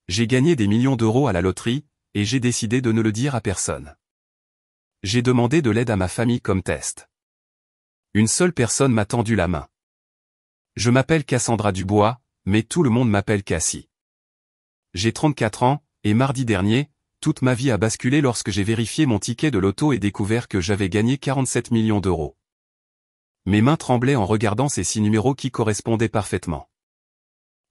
J'ai gagné des millions d'euros à la loterie, et j'ai décidé de ne le dire à personne. J'ai demandé de l'aide à ma famille comme test. Une seule personne m'a tendu la main. Je m'appelle Cassandra Dubois, mais tout le monde m'appelle Cassie. J'ai 34 ans, et mardi dernier, toute ma vie a basculé lorsque j'ai vérifié mon ticket de loto et découvert que j'avais gagné 47 millions d'euros. Mes mains tremblaient en regardant ces 6 numéros qui correspondaient parfaitement.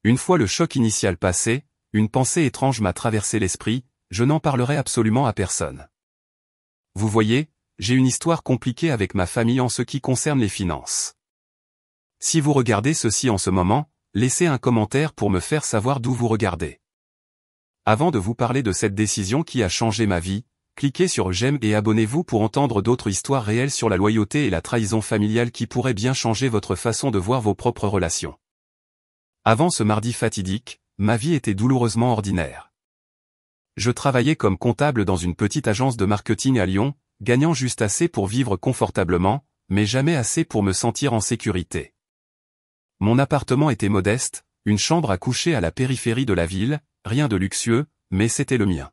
Une fois le choc initial passé, une pensée étrange m'a traversé l'esprit, je n'en parlerai absolument à personne. Vous voyez, j'ai une histoire compliquée avec ma famille en ce qui concerne les finances. Si vous regardez ceci en ce moment, laissez un commentaire pour me faire savoir d'où vous regardez. Avant de vous parler de cette décision qui a changé ma vie, cliquez sur j'aime et abonnez-vous pour entendre d'autres histoires réelles sur la loyauté et la trahison familiale qui pourraient bien changer votre façon de voir vos propres relations. Avant ce mardi fatidique, ma vie était douloureusement ordinaire. Je travaillais comme comptable dans une petite agence de marketing à Lyon, gagnant juste assez pour vivre confortablement, mais jamais assez pour me sentir en sécurité. Mon appartement était modeste, une chambre à coucher à la périphérie de la ville, rien de luxueux, mais c'était le mien.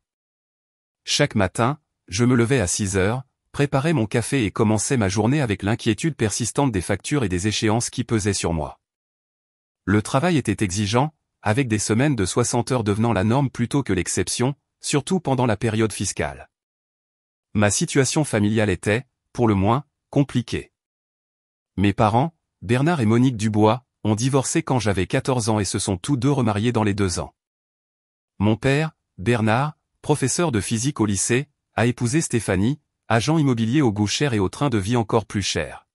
Chaque matin, je me levais à 6 heures, préparais mon café et commençais ma journée avec l'inquiétude persistante des factures et des échéances qui pesaient sur moi. Le travail était exigeant, avec des semaines de 60 heures devenant la norme plutôt que l'exception, surtout pendant la période fiscale. Ma situation familiale était, pour le moins, compliquée. Mes parents, Bernard et Monique Dubois, ont divorcé quand j'avais 14 ans et se sont tous deux remariés dans les 2 ans. Mon père, Bernard, professeur de physique au lycée, a épousé Stéphanie, agent immobilier au goût cher et au train de vie encore plus cher.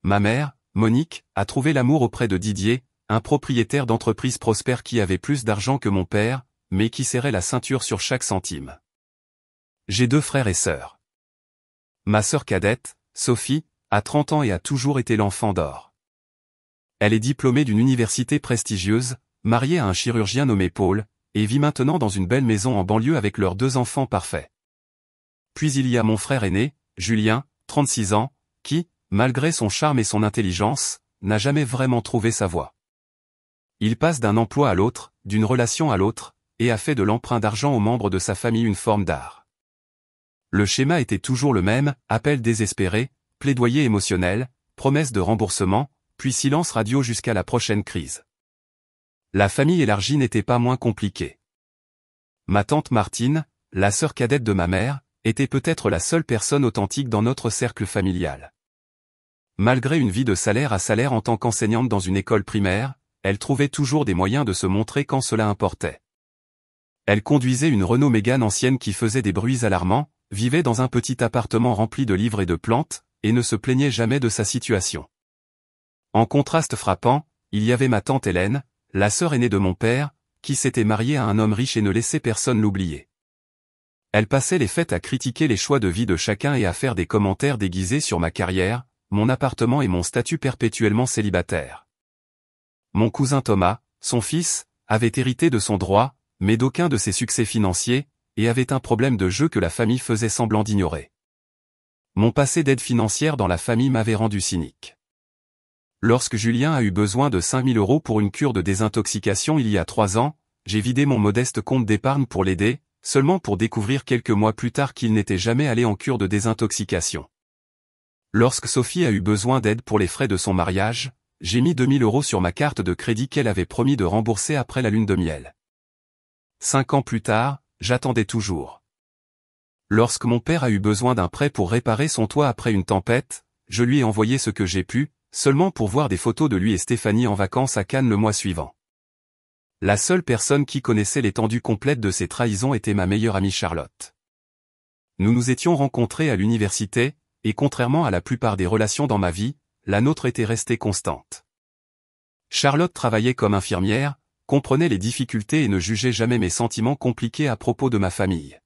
Ma mère, Monique, a trouvé l'amour auprès de Didier, un propriétaire d'entreprise prospère qui avait plus d'argent que mon père, mais qui serrait la ceinture sur chaque centime. J'ai 2 frères et sœurs. Ma sœur cadette, Sophie, a 30 ans et a toujours été l'enfant d'or. Elle est diplômée d'une université prestigieuse, mariée à un chirurgien nommé Paul, et vit maintenant dans une belle maison en banlieue avec leurs 2 enfants parfaits. Puis il y a mon frère aîné, Julien, 36 ans, qui, malgré son charme et son intelligence, n'a jamais vraiment trouvé sa voie. Il passe d'un emploi à l'autre, d'une relation à l'autre, et a fait de l'emprunt d'argent aux membres de sa famille une forme d'art. Le schéma était toujours le même, appel désespéré, plaidoyer émotionnel, promesse de remboursement, puis silence radio jusqu'à la prochaine crise. La famille élargie n'était pas moins compliquée. Ma tante Martine, la sœur cadette de ma mère, était peut-être la seule personne authentique dans notre cercle familial. Malgré une vie de salaire à salaire en tant qu'enseignante dans une école primaire, elle trouvait toujours des moyens de se montrer quand cela importait. Elle conduisait une Renault Mégane ancienne qui faisait des bruits alarmants, vivait dans un petit appartement rempli de livres et de plantes, et ne se plaignait jamais de sa situation. En contraste frappant, il y avait ma tante Hélène, la sœur aînée de mon père, qui s'était mariée à un homme riche et ne laissait personne l'oublier. Elle passait les fêtes à critiquer les choix de vie de chacun et à faire des commentaires déguisés sur ma carrière, mon appartement et mon statut perpétuellement célibataire. Mon cousin Thomas, son fils, avait hérité de son droit, mais d'aucun de ses succès financiers, et avait un problème de jeu que la famille faisait semblant d'ignorer. Mon passé d'aide financière dans la famille m'avait rendu cynique. Lorsque Julien a eu besoin de 5 000 € pour une cure de désintoxication il y a 3 ans, j'ai vidé mon modeste compte d'épargne pour l'aider, seulement pour découvrir quelques mois plus tard qu'il n'était jamais allé en cure de désintoxication. Lorsque Sophie a eu besoin d'aide pour les frais de son mariage, j'ai mis 2 000 € sur ma carte de crédit qu'elle avait promis de rembourser après la lune de miel. 5 ans plus tard, j'attendais toujours. Lorsque mon père a eu besoin d'un prêt pour réparer son toit après une tempête, je lui ai envoyé ce que j'ai pu, seulement pour voir des photos de lui et Stéphanie en vacances à Cannes le mois suivant. La seule personne qui connaissait l'étendue complète de ces trahisons était ma meilleure amie Charlotte. Nous nous étions rencontrés à l'université, et contrairement à la plupart des relations dans ma vie, la nôtre était restée constante. Charlotte travaillait comme infirmière, comprenait les difficultés et ne jugeait jamais mes sentiments compliqués à propos de ma famille.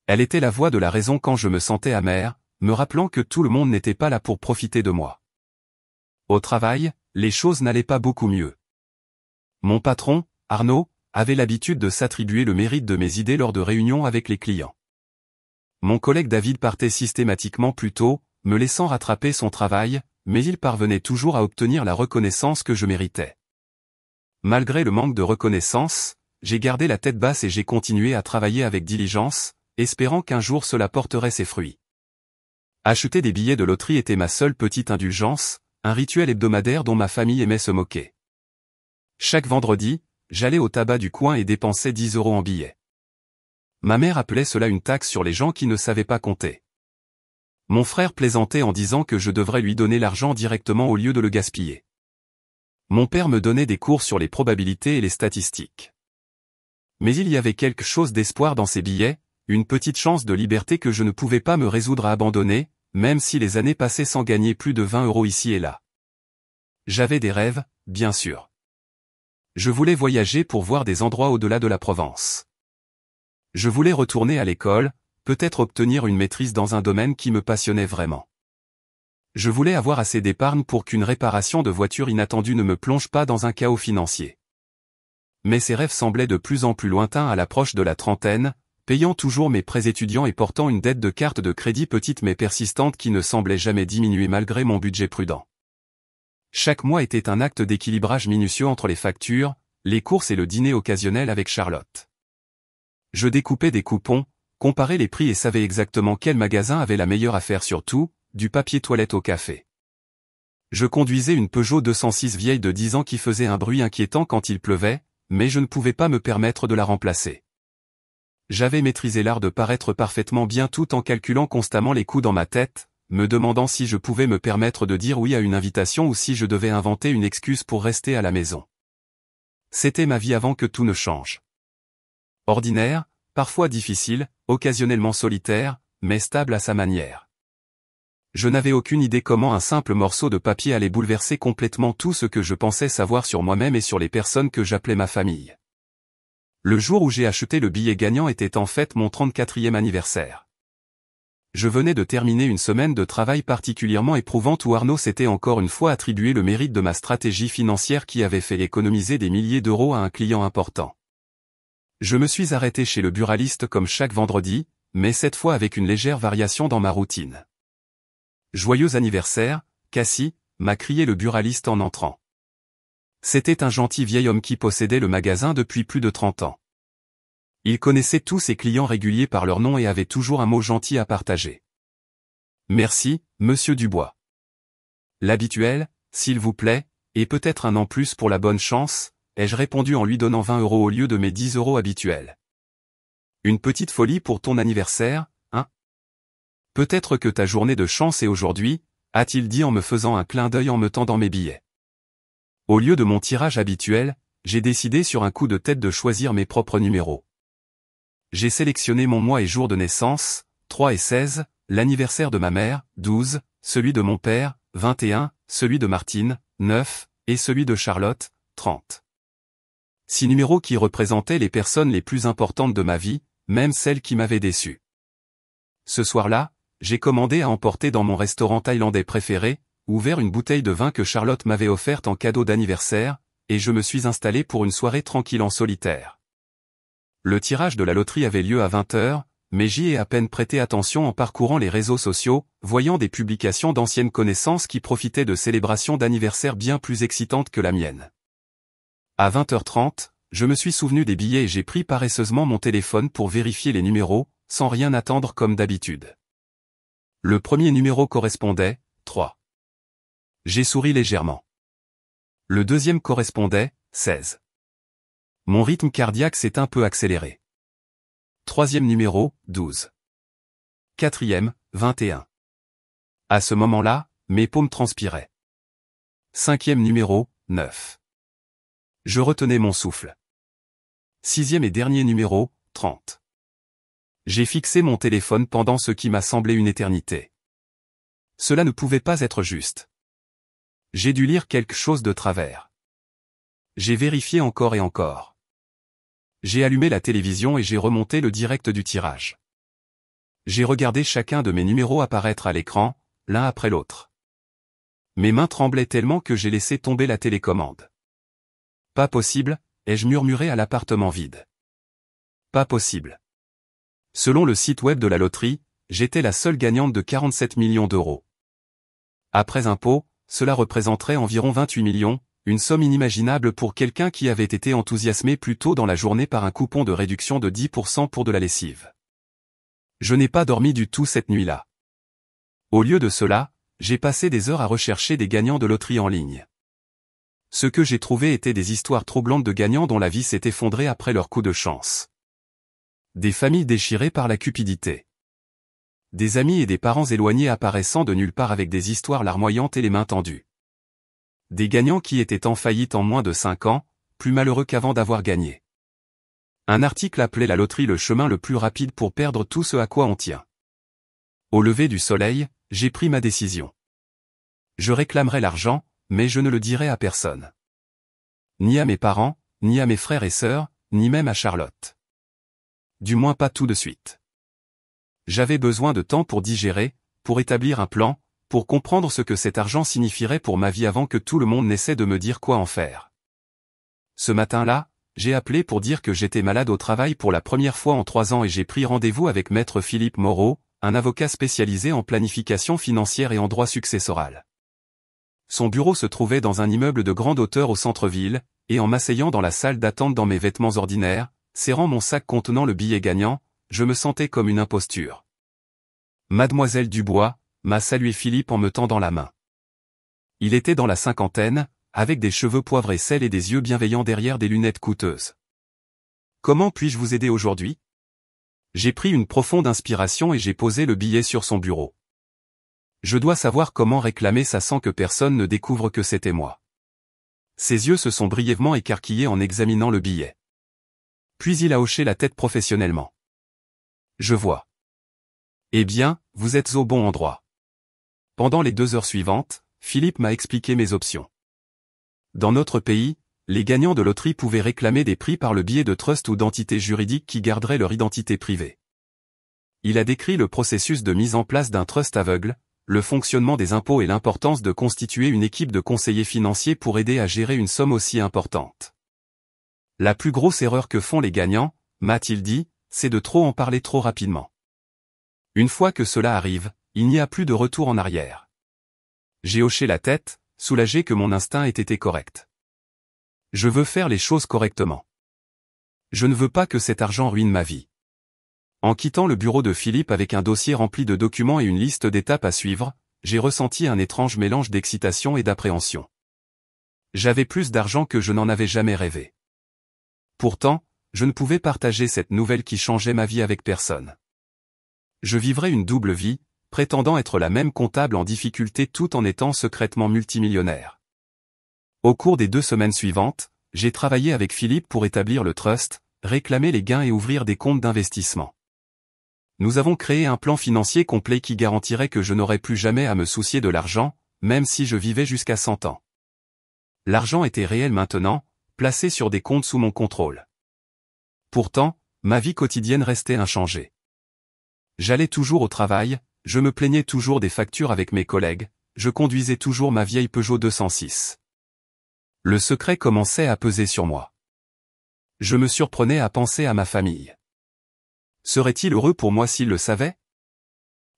Elle était la voix de la raison quand je me sentais amer, me rappelant que tout le monde n'était pas là pour profiter de moi. Au travail, les choses n'allaient pas beaucoup mieux. Mon patron, Arnaud, avait l'habitude de s'attribuer le mérite de mes idées lors de réunions avec les clients. Mon collègue David partait systématiquement plus tôt, me laissant rattraper son travail, mais il parvenait toujours à obtenir la reconnaissance que je méritais. Malgré le manque de reconnaissance, j'ai gardé la tête basse et j'ai continué à travailler avec diligence, espérant qu'un jour cela porterait ses fruits. Acheter des billets de loterie était ma seule petite indulgence, un rituel hebdomadaire dont ma famille aimait se moquer. Chaque vendredi, j'allais au tabac du coin et dépensais 10 € en billets. Ma mère appelait cela une taxe sur les gens qui ne savaient pas compter. Mon frère plaisantait en disant que je devrais lui donner l'argent directement au lieu de le gaspiller. Mon père me donnait des cours sur les probabilités et les statistiques. Mais il y avait quelque chose d'espoir dans ces billets, une petite chance de liberté que je ne pouvais pas me résoudre à abandonner, même si les années passaient sans gagner plus de 20 € ici et là. J'avais des rêves, bien sûr. Je voulais voyager pour voir des endroits au-delà de la Provence. Je voulais retourner à l'école, peut-être obtenir une maîtrise dans un domaine qui me passionnait vraiment. Je voulais avoir assez d'épargne pour qu'une réparation de voiture inattendue ne me plonge pas dans un chaos financier. Mais ces rêves semblaient de plus en plus lointains à l'approche de la trentaine, payant toujours mes prêts étudiants et portant une dette de carte de crédit petite mais persistante qui ne semblait jamais diminuer malgré mon budget prudent. Chaque mois était un acte d'équilibrage minutieux entre les factures, les courses et le dîner occasionnel avec Charlotte. Je découpais des coupons, comparais les prix et savais exactement quel magasin avait la meilleure affaire sur tout, du papier toilette au café. Je conduisais une Peugeot 206 vieille de 10 ans qui faisait un bruit inquiétant quand il pleuvait, mais je ne pouvais pas me permettre de la remplacer. J'avais maîtrisé l'art de paraître parfaitement bien tout en calculant constamment les coûts dans ma tête, me demandant si je pouvais me permettre de dire oui à une invitation ou si je devais inventer une excuse pour rester à la maison. C'était ma vie avant que tout ne change. Ordinaire, parfois difficile, occasionnellement solitaire, mais stable à sa manière. Je n'avais aucune idée comment un simple morceau de papier allait bouleverser complètement tout ce que je pensais savoir sur moi-même et sur les personnes que j'appelais ma famille. Le jour où j'ai acheté le billet gagnant était en fait mon 34e anniversaire. Je venais de terminer une semaine de travail particulièrement éprouvante où Arnaud s'était encore une fois attribué le mérite de ma stratégie financière qui avait fait économiser des milliers d'euros à un client important. Je me suis arrêté chez le buraliste comme chaque vendredi, mais cette fois avec une légère variation dans ma routine. « Joyeux anniversaire, Cassie », m'a crié le buraliste en entrant. C'était un gentil vieil homme qui possédait le magasin depuis plus de 30 ans. Il connaissait tous ses clients réguliers par leur nom et avait toujours un mot gentil à partager. « Merci, monsieur Dubois. »« L'habituel, s'il vous plaît, et peut-être un an plus pour la bonne chance », ai-je répondu en lui donnant 20 € au lieu de mes 10 € habituels. « Une petite folie pour ton anniversaire, hein ? Peut-être que ta journée de chance est aujourd'hui, » a-t-il dit en me faisant un clin d'œil en me tendant mes billets. Au lieu de mon tirage habituel, j'ai décidé sur un coup de tête de choisir mes propres numéros. J'ai sélectionné mon mois et jour de naissance, 3 et 16, l'anniversaire de ma mère, 12, celui de mon père, 21, celui de Martine, 9, et celui de Charlotte, 30. 6 numéros qui représentaient les personnes les plus importantes de ma vie, même celles qui m'avaient déçu. Ce soir-là, j'ai commandé à emporter dans mon restaurant thaïlandais préféré, ouvert une bouteille de vin que Charlotte m'avait offerte en cadeau d'anniversaire, et je me suis installé pour une soirée tranquille en solitaire. Le tirage de la loterie avait lieu à 20 h, mais j'y ai à peine prêté attention en parcourant les réseaux sociaux, voyant des publications d'anciennes connaissances qui profitaient de célébrations d'anniversaire bien plus excitantes que la mienne. À 20h30, je me suis souvenu des billets et j'ai pris paresseusement mon téléphone pour vérifier les numéros, sans rien attendre comme d'habitude. Le premier numéro correspondait, 3. J'ai souri légèrement. Le deuxième correspondait, 16. Mon rythme cardiaque s'est un peu accéléré. Troisième numéro, 12. Quatrième, 21. À ce moment-là, mes paumes transpiraient. Cinquième numéro, 9. Je retenais mon souffle. Sixième et dernier numéro, 30. J'ai fixé mon téléphone pendant ce qui m'a semblé une éternité. Cela ne pouvait pas être juste. J'ai dû lire quelque chose de travers. J'ai vérifié encore et encore. J'ai allumé la télévision et j'ai remonté le direct du tirage. J'ai regardé chacun de mes numéros apparaître à l'écran, l'un après l'autre. Mes mains tremblaient tellement que j'ai laissé tomber la télécommande. Pas possible, ai-je murmuré à l'appartement vide. Pas possible. Selon le site web de la loterie, j'étais la seule gagnante de 47 millions d'euros. Après impôts, cela représenterait environ 28 millions, une somme inimaginable pour quelqu'un qui avait été enthousiasmé plus tôt dans la journée par un coupon de réduction de 10% pour de la lessive. Je n'ai pas dormi du tout cette nuit-là. Au lieu de cela, j'ai passé des heures à rechercher des gagnants de loterie en ligne. Ce que j'ai trouvé étaient des histoires troublantes de gagnants dont la vie s'est effondrée après leur coup de chance. Des familles déchirées par la cupidité. Des amis et des parents éloignés apparaissant de nulle part avec des histoires larmoyantes et les mains tendues. Des gagnants qui étaient en faillite en moins de 5 ans, plus malheureux qu'avant d'avoir gagné. Un article appelait la loterie le chemin le plus rapide pour perdre tout ce à quoi on tient. Au lever du soleil, j'ai pris ma décision. Je réclamerai l'argent, mais je ne le dirai à personne. Ni à mes parents, ni à mes frères et sœurs, ni même à Charlotte. Du moins pas tout de suite. J'avais besoin de temps pour digérer, pour établir un plan, pour comprendre ce que cet argent signifierait pour ma vie avant que tout le monde n'essaie de me dire quoi en faire. Ce matin-là, j'ai appelé pour dire que j'étais malade au travail pour la première fois en 3 ans et j'ai pris rendez-vous avec Maître Philippe Moreau, un avocat spécialisé en planification financière et en droit successoral. Son bureau se trouvait dans un immeuble de grande hauteur au centre-ville, et en m'asseyant dans la salle d'attente dans mes vêtements ordinaires, serrant mon sac contenant le billet gagnant, je me sentais comme une imposture. Mademoiselle Dubois m'a salué Philippe en me tendant la main. Il était dans la cinquantaine, avec des cheveux poivre et sel et des yeux bienveillants derrière des lunettes coûteuses. « Comment puis-je vous aider aujourd'hui ?» J'ai pris une profonde inspiration et j'ai posé le billet sur son bureau. Je dois savoir comment réclamer ça sans que personne ne découvre que c'était moi. Ses yeux se sont brièvement écarquillés en examinant le billet. Puis il a hoché la tête professionnellement. Je vois. Eh bien, vous êtes au bon endroit. Pendant les 2 heures suivantes, Philippe m'a expliqué mes options. Dans notre pays, les gagnants de loterie pouvaient réclamer des prix par le biais de trusts ou d'entités juridiques qui garderaient leur identité privée. Il a décrit le processus de mise en place d'un trust aveugle, le fonctionnement des impôts et l'importance de constituer une équipe de conseillers financiers pour aider à gérer une somme aussi importante. La plus grosse erreur que font les gagnants, m'a-t-il dit, c'est de trop en parler trop rapidement. Une fois que cela arrive, il n'y a plus de retour en arrière. J'ai hoché la tête, soulagé que mon instinct ait été correct. Je veux faire les choses correctement. Je ne veux pas que cet argent ruine ma vie. En quittant le bureau de Philippe avec un dossier rempli de documents et une liste d'étapes à suivre, j'ai ressenti un étrange mélange d'excitation et d'appréhension. J'avais plus d'argent que je n'en avais jamais rêvé. Pourtant, je ne pouvais partager cette nouvelle qui changeait ma vie avec personne. Je vivrais une double vie, prétendant être la même comptable en difficulté tout en étant secrètement multimillionnaire. Au cours des 2 semaines suivantes, j'ai travaillé avec Philippe pour établir le trust, réclamer les gains et ouvrir des comptes d'investissement. Nous avons créé un plan financier complet qui garantirait que je n'aurais plus jamais à me soucier de l'argent, même si je vivais jusqu'à 100 ans. L'argent était réel maintenant, placé sur des comptes sous mon contrôle. Pourtant, ma vie quotidienne restait inchangée. J'allais toujours au travail, je me plaignais toujours des factures avec mes collègues, je conduisais toujours ma vieille Peugeot 206. Le secret commençait à peser sur moi. Je me surprenais à penser à ma famille. Serait-il heureux pour moi s'il le savait?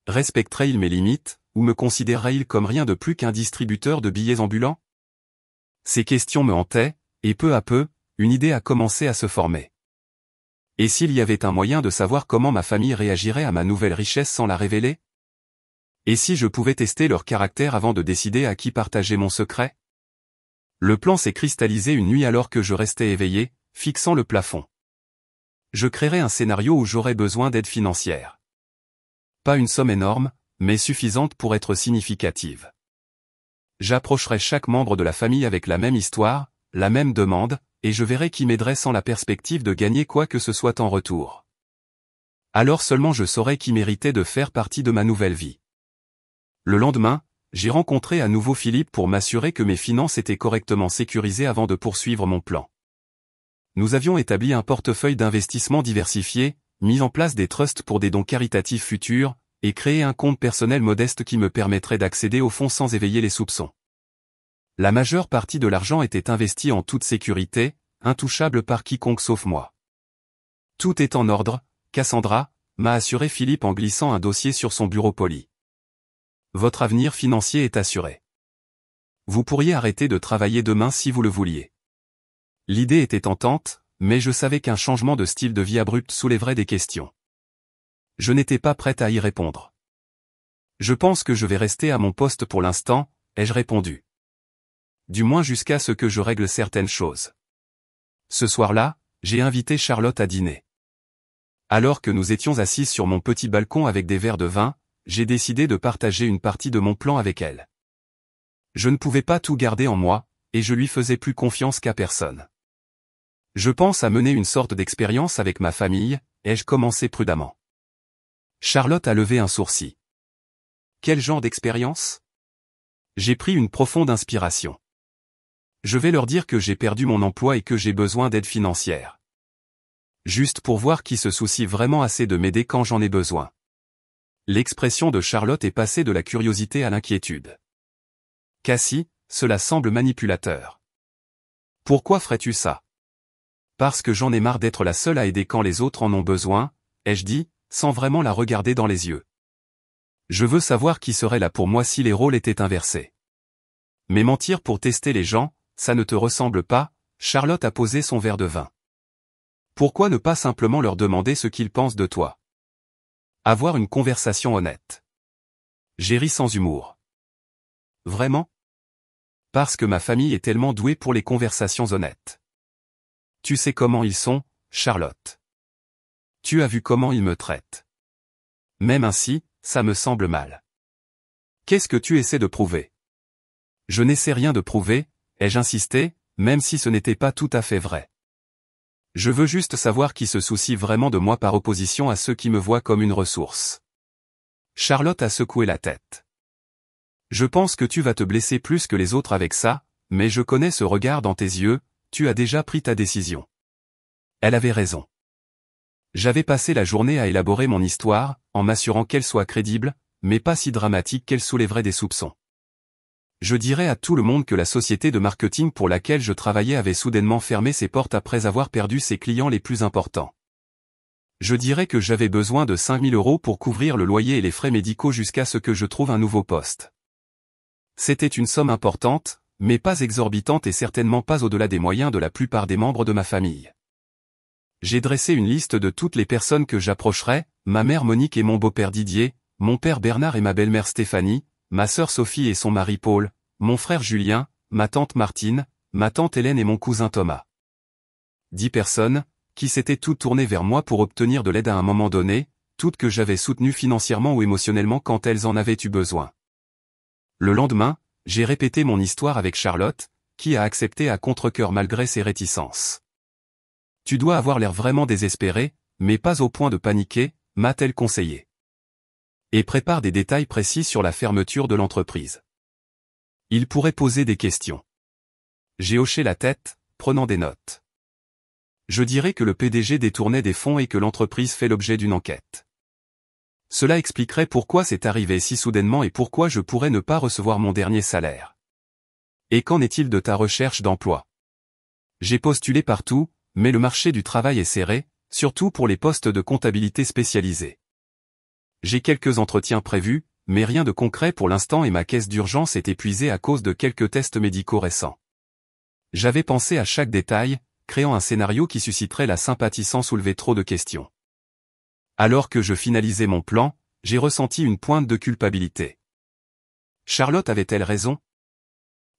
Respecterait-il mes limites, ou me considérerait-il comme rien de plus qu'un distributeur de billets ambulants? Ces questions me hantaient, et peu à peu, une idée a commencé à se former. Et s'il y avait un moyen de savoir comment ma famille réagirait à ma nouvelle richesse sans la révéler? Et si je pouvais tester leur caractère avant de décider à qui partager mon secret? Le plan s'est cristallisé une nuit alors que je restais éveillé, fixant le plafond. Je créerais un scénario où j'aurais besoin d'aide financière. Pas une somme énorme, mais suffisante pour être significative. J'approcherais chaque membre de la famille avec la même histoire, la même demande, et je verrais qui m'aiderait sans la perspective de gagner quoi que ce soit en retour. Alors seulement je saurais qui méritait de faire partie de ma nouvelle vie. Le lendemain, j'ai rencontré à nouveau Philippe pour m'assurer que mes finances étaient correctement sécurisées avant de poursuivre mon plan. Nous avions établi un portefeuille d'investissement diversifié, mis en place des trusts pour des dons caritatifs futurs, et créé un compte personnel modeste qui me permettrait d'accéder aux fonds sans éveiller les soupçons. La majeure partie de l'argent était investie en toute sécurité, intouchable par quiconque sauf moi. Tout est en ordre, Cassandra, m'a assuré Philippe en glissant un dossier sur son bureau poli. Votre avenir financier est assuré. Vous pourriez arrêter de travailler demain si vous le vouliez. L'idée était tentante, mais je savais qu'un changement de style de vie abrupt soulèverait des questions. Je n'étais pas prête à y répondre. Je pense que je vais rester à mon poste pour l'instant, ai-je répondu. Du moins jusqu'à ce que je règle certaines choses. Ce soir-là, j'ai invité Charlotte à dîner. Alors que nous étions assises sur mon petit balcon avec des verres de vin, j'ai décidé de partager une partie de mon plan avec elle. Je ne pouvais pas tout garder en moi, et je lui faisais plus confiance qu'à personne. Je pense à mener une sorte d'expérience avec ma famille, ai-je commencé prudemment. Charlotte a levé un sourcil. Quel genre d'expérience ? J'ai pris une profonde inspiration. Je vais leur dire que j'ai perdu mon emploi et que j'ai besoin d'aide financière. Juste pour voir qui se soucie vraiment assez de m'aider quand j'en ai besoin. L'expression de Charlotte est passée de la curiosité à l'inquiétude. Cassie, cela semble manipulateur. Pourquoi ferais-tu ça ? Parce que j'en ai marre d'être la seule à aider quand les autres en ont besoin, ai-je dit, sans vraiment la regarder dans les yeux. Je veux savoir qui serait là pour moi si les rôles étaient inversés. Mais mentir pour tester les gens, ça ne te ressemble pas, Charlotte a posé son verre de vin. Pourquoi ne pas simplement leur demander ce qu'ils pensent de toi ? Avoir une conversation honnête. J'ai ri sans humour. Vraiment ? Parce que ma famille est tellement douée pour les conversations honnêtes. Tu sais comment ils sont, Charlotte. Tu as vu comment ils me traitent. Même ainsi, ça me semble mal. Qu'est-ce que tu essaies de prouver ? Je n'essaie rien de prouver, ai-je insisté, même si ce n'était pas tout à fait vrai. Je veux juste savoir qui se soucie vraiment de moi par opposition à ceux qui me voient comme une ressource. Charlotte a secoué la tête. Je pense que tu vas te blesser plus que les autres avec ça, mais je connais ce regard dans tes yeux, tu as déjà pris ta décision. Elle avait raison. J'avais passé la journée à élaborer mon histoire, en m'assurant qu'elle soit crédible, mais pas si dramatique qu'elle soulèverait des soupçons. Je dirais à tout le monde que la société de marketing pour laquelle je travaillais avait soudainement fermé ses portes après avoir perdu ses clients les plus importants. Je dirais que j'avais besoin de 5 000 € pour couvrir le loyer et les frais médicaux jusqu'à ce que je trouve un nouveau poste. C'était une somme importante, mais pas exorbitante et certainement pas au-delà des moyens de la plupart des membres de ma famille. J'ai dressé une liste de toutes les personnes que j'approcherais, ma mère Monique et mon beau-père Didier, mon père Bernard et ma belle-mère Stéphanie, ma sœur Sophie et son mari Paul, mon frère Julien, ma tante Martine, ma tante Hélène et mon cousin Thomas. 10 personnes, qui s'étaient toutes tournées vers moi pour obtenir de l'aide à un moment donné, toutes que j'avais soutenues financièrement ou émotionnellement quand elles en avaient eu besoin. Le lendemain, j'ai répété mon histoire avec Charlotte, qui a accepté à contre-cœur malgré ses réticences. Tu dois avoir l'air vraiment désespéré, mais pas au point de paniquer, m'a-t-elle conseillé. Et prépare des détails précis sur la fermeture de l'entreprise. Il pourrait poser des questions. J'ai hoché la tête, prenant des notes. Je dirais que le PDG détournait des fonds et que l'entreprise fait l'objet d'une enquête. Cela expliquerait pourquoi c'est arrivé si soudainement et pourquoi je pourrais ne pas recevoir mon dernier salaire. Et qu'en est-il de ta recherche d'emploi ? J'ai postulé partout, mais le marché du travail est serré, surtout pour les postes de comptabilité spécialisés. J'ai quelques entretiens prévus, mais rien de concret pour l'instant et ma caisse d'urgence est épuisée à cause de quelques tests médicaux récents. J'avais pensé à chaque détail, créant un scénario qui susciterait la sympathie sans soulever trop de questions. Alors que je finalisais mon plan, j'ai ressenti une pointe de culpabilité. Charlotte avait-elle raison ?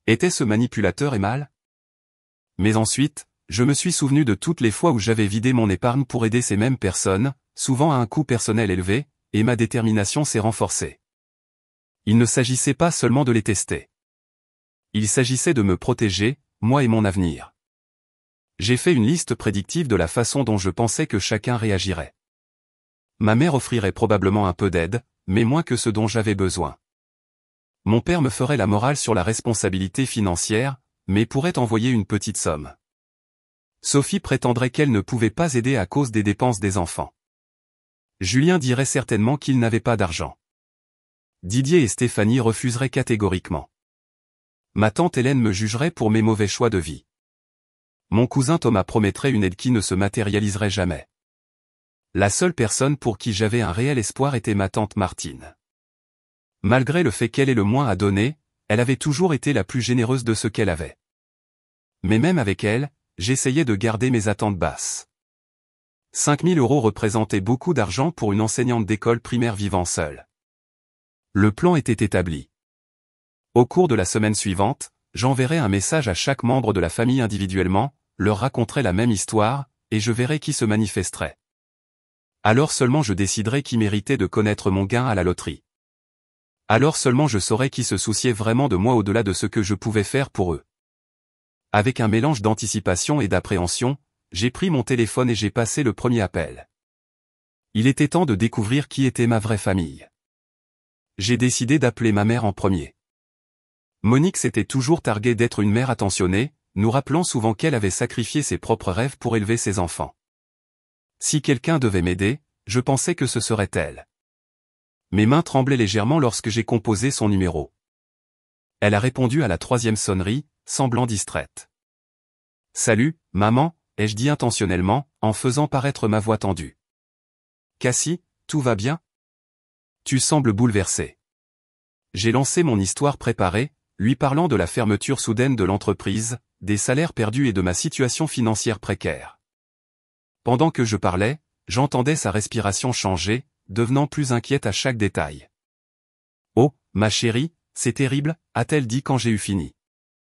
Était ce manipulateur aimable ? Mais ensuite, je me suis souvenu de toutes les fois où j'avais vidé mon épargne pour aider ces mêmes personnes, souvent à un coût personnel élevé, et ma détermination s'est renforcée. Il ne s'agissait pas seulement de les tester. Il s'agissait de me protéger, moi et mon avenir. J'ai fait une liste prédictive de la façon dont je pensais que chacun réagirait. Ma mère offrirait probablement un peu d'aide, mais moins que ce dont j'avais besoin. Mon père me ferait la morale sur la responsabilité financière, mais pourrait envoyer une petite somme. Sophie prétendrait qu'elle ne pouvait pas aider à cause des dépenses des enfants. Julien dirait certainement qu'il n'avait pas d'argent. Didier et Stéphanie refuseraient catégoriquement. Ma tante Hélène me jugerait pour mes mauvais choix de vie. Mon cousin Thomas promettrait une aide qui ne se matérialiserait jamais. La seule personne pour qui j'avais un réel espoir était ma tante Martine. Malgré le fait qu'elle ait le moins à donner, Elle avait toujours été la plus généreuse de ce qu'elle avait. Mais même avec elle, j'essayais de garder mes attentes basses. 5 000 € représentaient beaucoup d'argent pour une enseignante d'école primaire vivant seule. Le plan était établi. Au cours de la semaine suivante, j'enverrai un message à chaque membre de la famille individuellement, leur raconterai la même histoire, et je verrai qui se manifesterait. Alors seulement je déciderai qui méritait de connaître mon gain à la loterie. Alors seulement je saurai qui se souciait vraiment de moi au-delà de ce que je pouvais faire pour eux. Avec un mélange d'anticipation et d'appréhension, j'ai pris mon téléphone et j'ai passé le premier appel. Il était temps de découvrir qui était ma vraie famille. J'ai décidé d'appeler ma mère en premier. Monique s'était toujours targuée d'être une mère attentionnée, nous rappelant souvent qu'elle avait sacrifié ses propres rêves pour élever ses enfants. Si quelqu'un devait m'aider, je pensais que ce serait elle. Mes mains tremblaient légèrement lorsque j'ai composé son numéro. Elle a répondu à la 3e sonnerie, semblant distraite. « Salut, maman », ai-je dit intentionnellement, en faisant paraître ma voix tendue. « Cassie, tout va bien ? Tu sembles bouleversée. » J'ai lancé mon histoire préparée, lui parlant de la fermeture soudaine de l'entreprise, des salaires perdus et de ma situation financière précaire. Pendant que je parlais, j'entendais sa respiration changer, devenant plus inquiète à chaque détail. « Oh, ma chérie, c'est terrible », a-t-elle dit quand j'ai eu fini.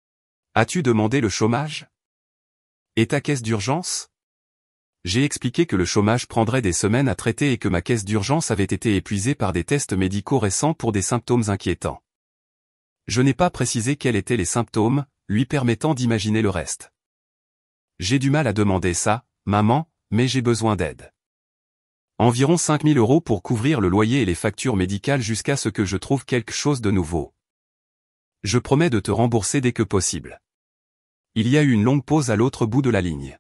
« As-tu demandé le chômage ? Et ta caisse d'urgence ? » J'ai expliqué que le chômage prendrait des semaines à traiter et que ma caisse d'urgence avait été épuisée par des tests médicaux récents pour des symptômes inquiétants. Je n'ai pas précisé quels étaient les symptômes, lui permettant d'imaginer le reste. J'ai du mal à demander ça, maman, mais j'ai besoin d'aide. Environ 5 000 € pour couvrir le loyer et les factures médicales jusqu'à ce que je trouve quelque chose de nouveau. Je promets de te rembourser dès que possible. Il y a eu une longue pause à l'autre bout de la ligne.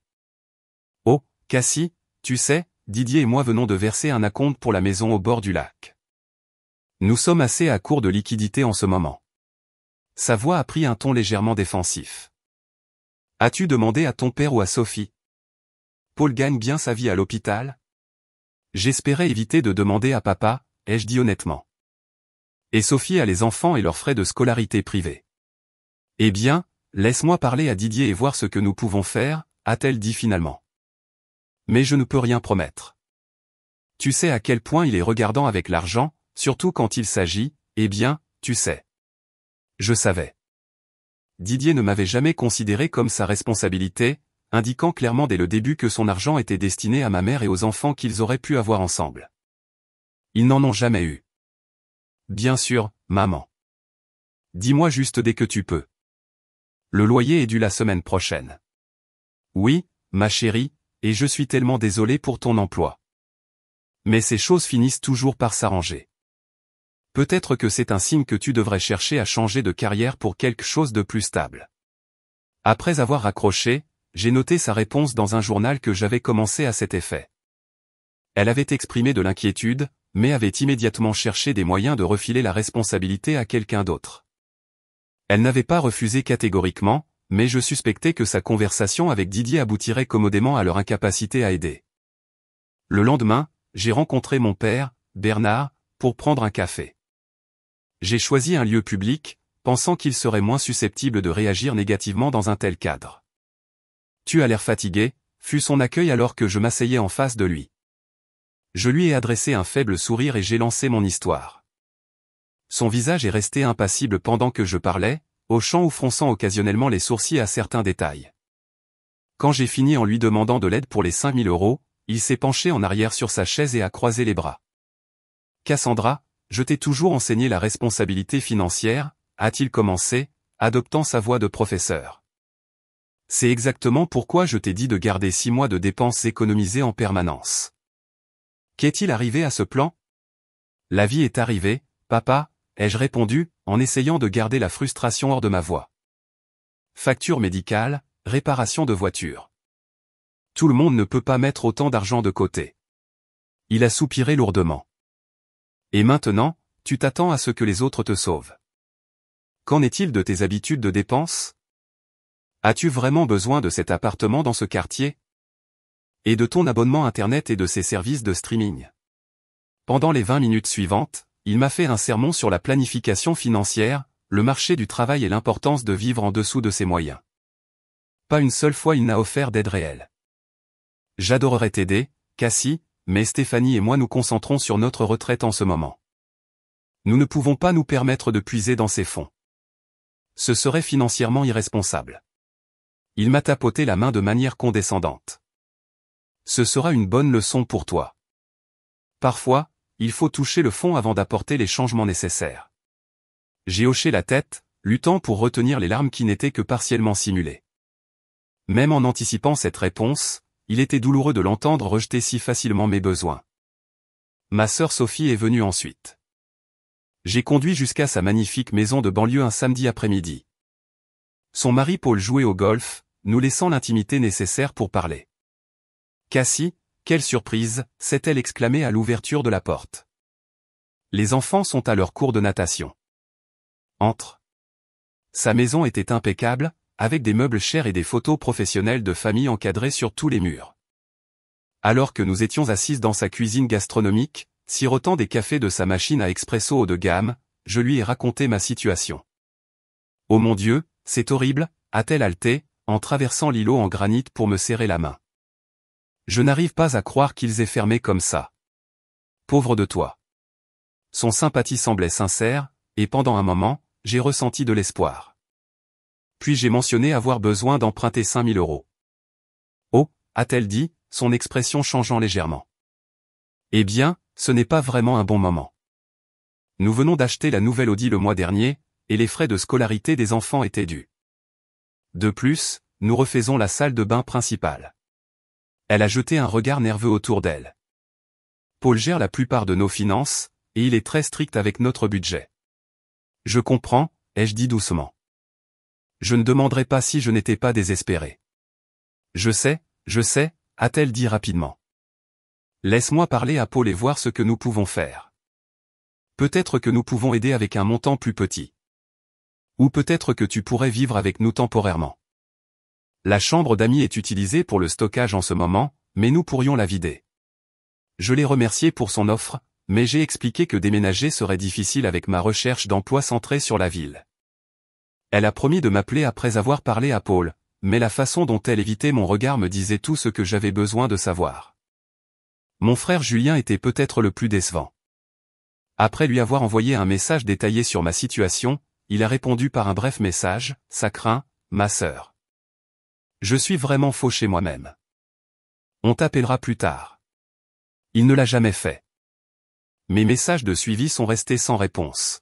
Oh, Cassie, tu sais, Didier et moi venons de verser un acompte pour la maison au bord du lac. Nous sommes assez à court de liquidités en ce moment. Sa voix a pris un ton légèrement défensif. As-tu demandé à ton père ou à Sophie ? Paul gagne bien sa vie à l'hôpital ? J'espérais éviter de demander à papa, ai-je dit honnêtement. Et Sophie a les enfants et leurs frais de scolarité privés. Eh bien, laisse-moi parler à Didier et voir ce que nous pouvons faire, a-t-elle dit finalement. Mais je ne peux rien promettre. Tu sais à quel point il est regardant avec l'argent, surtout quand il s'agit, eh bien, tu sais. Je savais. Didier ne m'avait jamais considéré comme sa responsabilité, indiquant clairement dès le début que son argent était destiné à ma mère et aux enfants qu'ils auraient pu avoir ensemble. Ils n'en ont jamais eu. Bien sûr, maman. Dis-moi juste dès que tu peux. Le loyer est dû la semaine prochaine. Oui, ma chérie, et je suis tellement désolé pour ton emploi. Mais ces choses finissent toujours par s'arranger. Peut-être que c'est un signe que tu devrais chercher à changer de carrière pour quelque chose de plus stable. Après avoir raccroché, j'ai noté sa réponse dans un journal que j'avais commencé à cet effet. Elle avait exprimé de l'inquiétude, mais avait immédiatement cherché des moyens de refiler la responsabilité à quelqu'un d'autre. Elle n'avait pas refusé catégoriquement, mais je suspectais que sa conversation avec Didier aboutirait commodément à leur incapacité à aider. Le lendemain, j'ai rencontré mon père, Bernard, pour prendre un café. J'ai choisi un lieu public, pensant qu'il serait moins susceptible de réagir négativement dans un tel cadre. « Tu as l'air fatigué », fut son accueil alors que je m'asseyais en face de lui. Je lui ai adressé un faible sourire et j'ai lancé mon histoire. Son visage est resté impassible pendant que je parlais, hochant ou fronçant occasionnellement les sourcils à certains détails. Quand j'ai fini en lui demandant de l'aide pour les 5 000 €, il s'est penché en arrière sur sa chaise et a croisé les bras. « Cassandra, je t'ai toujours enseigné la responsabilité financière », a-t-il commencé, adoptant sa voix de professeur. C'est exactement pourquoi je t'ai dit de garder 6 mois de dépenses économisées en permanence. Qu'est-il arrivé à ce plan ? La vie est arrivée, papa, ai-je répondu, en essayant de garder la frustration hors de ma voix. Facture médicale, réparation de voiture. Tout le monde ne peut pas mettre autant d'argent de côté. Il a soupiré lourdement. Et maintenant, tu t'attends à ce que les autres te sauvent. Qu'en est-il de tes habitudes de dépenses ? As-tu vraiment besoin de cet appartement dans ce quartier ? Et de ton abonnement Internet et de ses services de streaming ? Pendant les 20 minutes suivantes, il m'a fait un sermon sur la planification financière, le marché du travail et l'importance de vivre en dessous de ses moyens. Pas une seule fois il n'a offert d'aide réelle. J'adorerais t'aider, Cassie, mais Stéphanie et moi nous concentrons sur notre retraite en ce moment. Nous ne pouvons pas nous permettre de puiser dans ces fonds. Ce serait financièrement irresponsable. Il m'a tapoté la main de manière condescendante. Ce sera une bonne leçon pour toi. Parfois, il faut toucher le fond avant d'apporter les changements nécessaires. J'ai hoché la tête, luttant pour retenir les larmes qui n'étaient que partiellement simulées. Même en anticipant cette réponse, il était douloureux de l'entendre rejeter si facilement mes besoins. Ma sœur Sophie est venue ensuite. J'ai conduit jusqu'à sa magnifique maison de banlieue un samedi après-midi. Son mari Paul jouait au golf, nous laissant l'intimité nécessaire pour parler. Cassie, quelle surprise, s'est-elle exclamée à l'ouverture de la porte. Les enfants sont à leur cours de natation. Entre. Sa maison était impeccable, avec des meubles chers et des photos professionnelles de famille encadrées sur tous les murs. Alors que nous étions assises dans sa cuisine gastronomique, sirotant des cafés de sa machine à expresso haut de gamme, je lui ai raconté ma situation. « Oh mon Dieu, c'est horrible », a-t-elle haleté, en traversant l'îlot en granit pour me serrer la main. Je n'arrive pas à croire qu'ils aient fermé comme ça. Pauvre de toi. Son sympathie semblait sincère, et pendant un moment, j'ai ressenti de l'espoir. Puis j'ai mentionné avoir besoin d'emprunter 5 000 €. Oh, a-t-elle dit, son expression changeant légèrement. Eh bien, ce n'est pas vraiment un bon moment. Nous venons d'acheter la nouvelle Audi le mois dernier, et les frais de scolarité des enfants étaient dus. De plus, nous refaisons la salle de bain principale. Elle a jeté un regard nerveux autour d'elle. Paul gère la plupart de nos finances, et il est très strict avec notre budget. Je comprends, ai-je dit doucement. Je ne demanderais pas si je n'étais pas désespéré. Je sais, a-t-elle dit rapidement. Laisse-moi parler à Paul et voir ce que nous pouvons faire. Peut-être que nous pouvons aider avec un montant plus petit. Ou peut-être que tu pourrais vivre avec nous temporairement. La chambre d'amis est utilisée pour le stockage en ce moment, mais nous pourrions la vider. Je l'ai remercié pour son offre, mais j'ai expliqué que déménager serait difficile avec ma recherche d'emploi centrée sur la ville. Elle a promis de m'appeler après avoir parlé à Paul, mais la façon dont elle évitait mon regard me disait tout ce que j'avais besoin de savoir. Mon frère Julien était peut-être le plus décevant. Après lui avoir envoyé un message détaillé sur ma situation, il a répondu par un bref message, « Ça craint, ma sœur. Je suis vraiment fauché moi-même. On t'appellera plus tard. » Il ne l'a jamais fait. Mes messages de suivi sont restés sans réponse.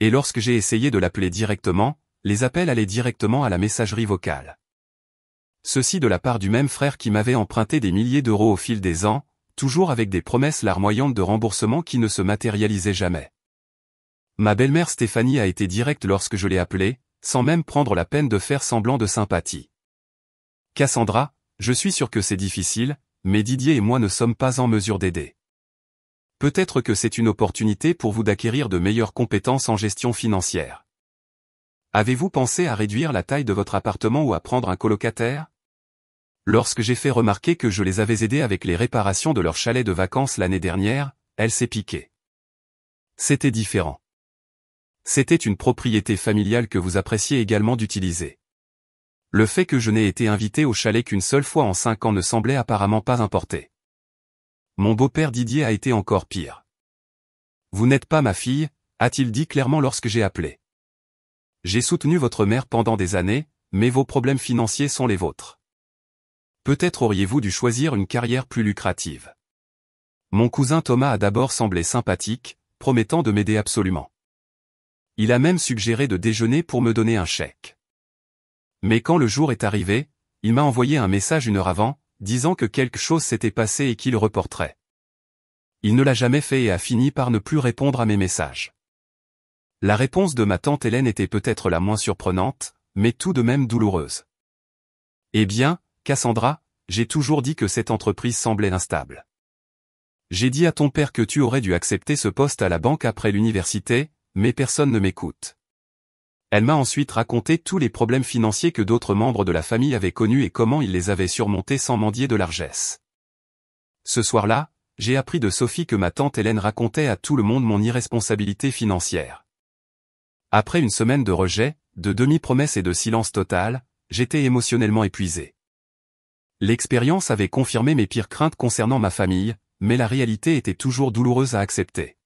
Et lorsque j'ai essayé de l'appeler directement, les appels allaient directement à la messagerie vocale. Ceci de la part du même frère qui m'avait emprunté des milliers d'euros au fil des ans, toujours avec des promesses larmoyantes de remboursement qui ne se matérialisaient jamais. Ma belle-mère Stéphanie a été directe lorsque je l'ai appelée, sans même prendre la peine de faire semblant de sympathie. « Cassandra, je suis sûr que c'est difficile, mais Didier et moi ne sommes pas en mesure d'aider. Peut-être que c'est une opportunité pour vous d'acquérir de meilleures compétences en gestion financière. Avez-vous pensé à réduire la taille de votre appartement ou à prendre un colocataire ?» Lorsque j'ai fait remarquer que je les avais aidés avec les réparations de leur chalet de vacances l'année dernière, elle s'est piquée. C'était différent. C'était une propriété familiale que vous appréciez également d'utiliser. Le fait que je n'ai été invité au chalet qu'une seule fois en 5 ans ne semblait apparemment pas importer. Mon beau-père Didier a été encore pire. « Vous n'êtes pas ma fille », a-t-il dit clairement lorsque j'ai appelé. « J'ai soutenu votre mère pendant des années, mais vos problèmes financiers sont les vôtres. Peut-être auriez-vous dû choisir une carrière plus lucrative. » Mon cousin Thomas a d'abord semblé sympathique, promettant de m'aider absolument. Il a même suggéré de déjeuner pour me donner un chèque. Mais quand le jour est arrivé, il m'a envoyé un message 1 heure avant, disant que quelque chose s'était passé et qu'il reporterait. Il ne l'a jamais fait et a fini par ne plus répondre à mes messages. La réponse de ma tante Hélène était peut-être la moins surprenante, mais tout de même douloureuse. « Eh bien, Cassandra, j'ai toujours dit que cette entreprise semblait instable. J'ai dit à ton père que tu aurais dû accepter ce poste à la banque après l'université, mais personne ne m'écoute. » Elle m'a ensuite raconté tous les problèmes financiers que d'autres membres de la famille avaient connus et comment ils les avaient surmontés sans mendier de largesse. Ce soir-là, j'ai appris de Sophie que ma tante Hélène racontait à tout le monde mon irresponsabilité financière. Après une semaine de rejet, de demi-promesses et de silence total, j'étais émotionnellement épuisé. L'expérience avait confirmé mes pires craintes concernant ma famille, mais la réalité était toujours douloureuse à accepter.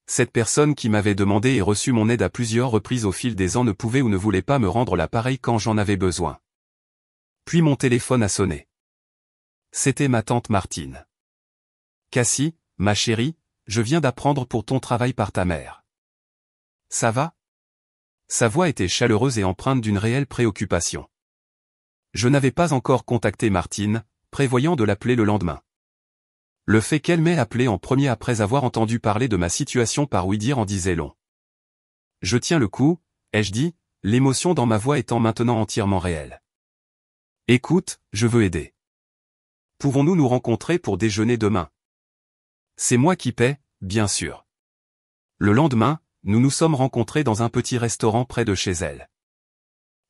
Cette personne qui m'avait demandé et reçu mon aide à plusieurs reprises au fil des ans ne pouvait ou ne voulait pas me rendre l'appareil quand j'en avais besoin. Puis mon téléphone a sonné. C'était ma tante Martine. « Cassie, ma chérie, je viens d'apprendre pour ton travail par ta mère. Ça va ?» Sa voix était chaleureuse et empreinte d'une réelle préoccupation. Je n'avais pas encore contacté Martine, prévoyant de l'appeler le lendemain. Le fait qu'elle m'ait appelé en premier après avoir entendu parler de ma situation par oui-dire en disait long. « Je tiens le coup », ai-je dit, l'émotion dans ma voix étant maintenant entièrement réelle. « Écoute, je veux aider. Pouvons-nous nous rencontrer pour déjeuner demain ? C'est moi qui paie, bien sûr. » Le lendemain, nous nous sommes rencontrés dans un petit restaurant près de chez elle.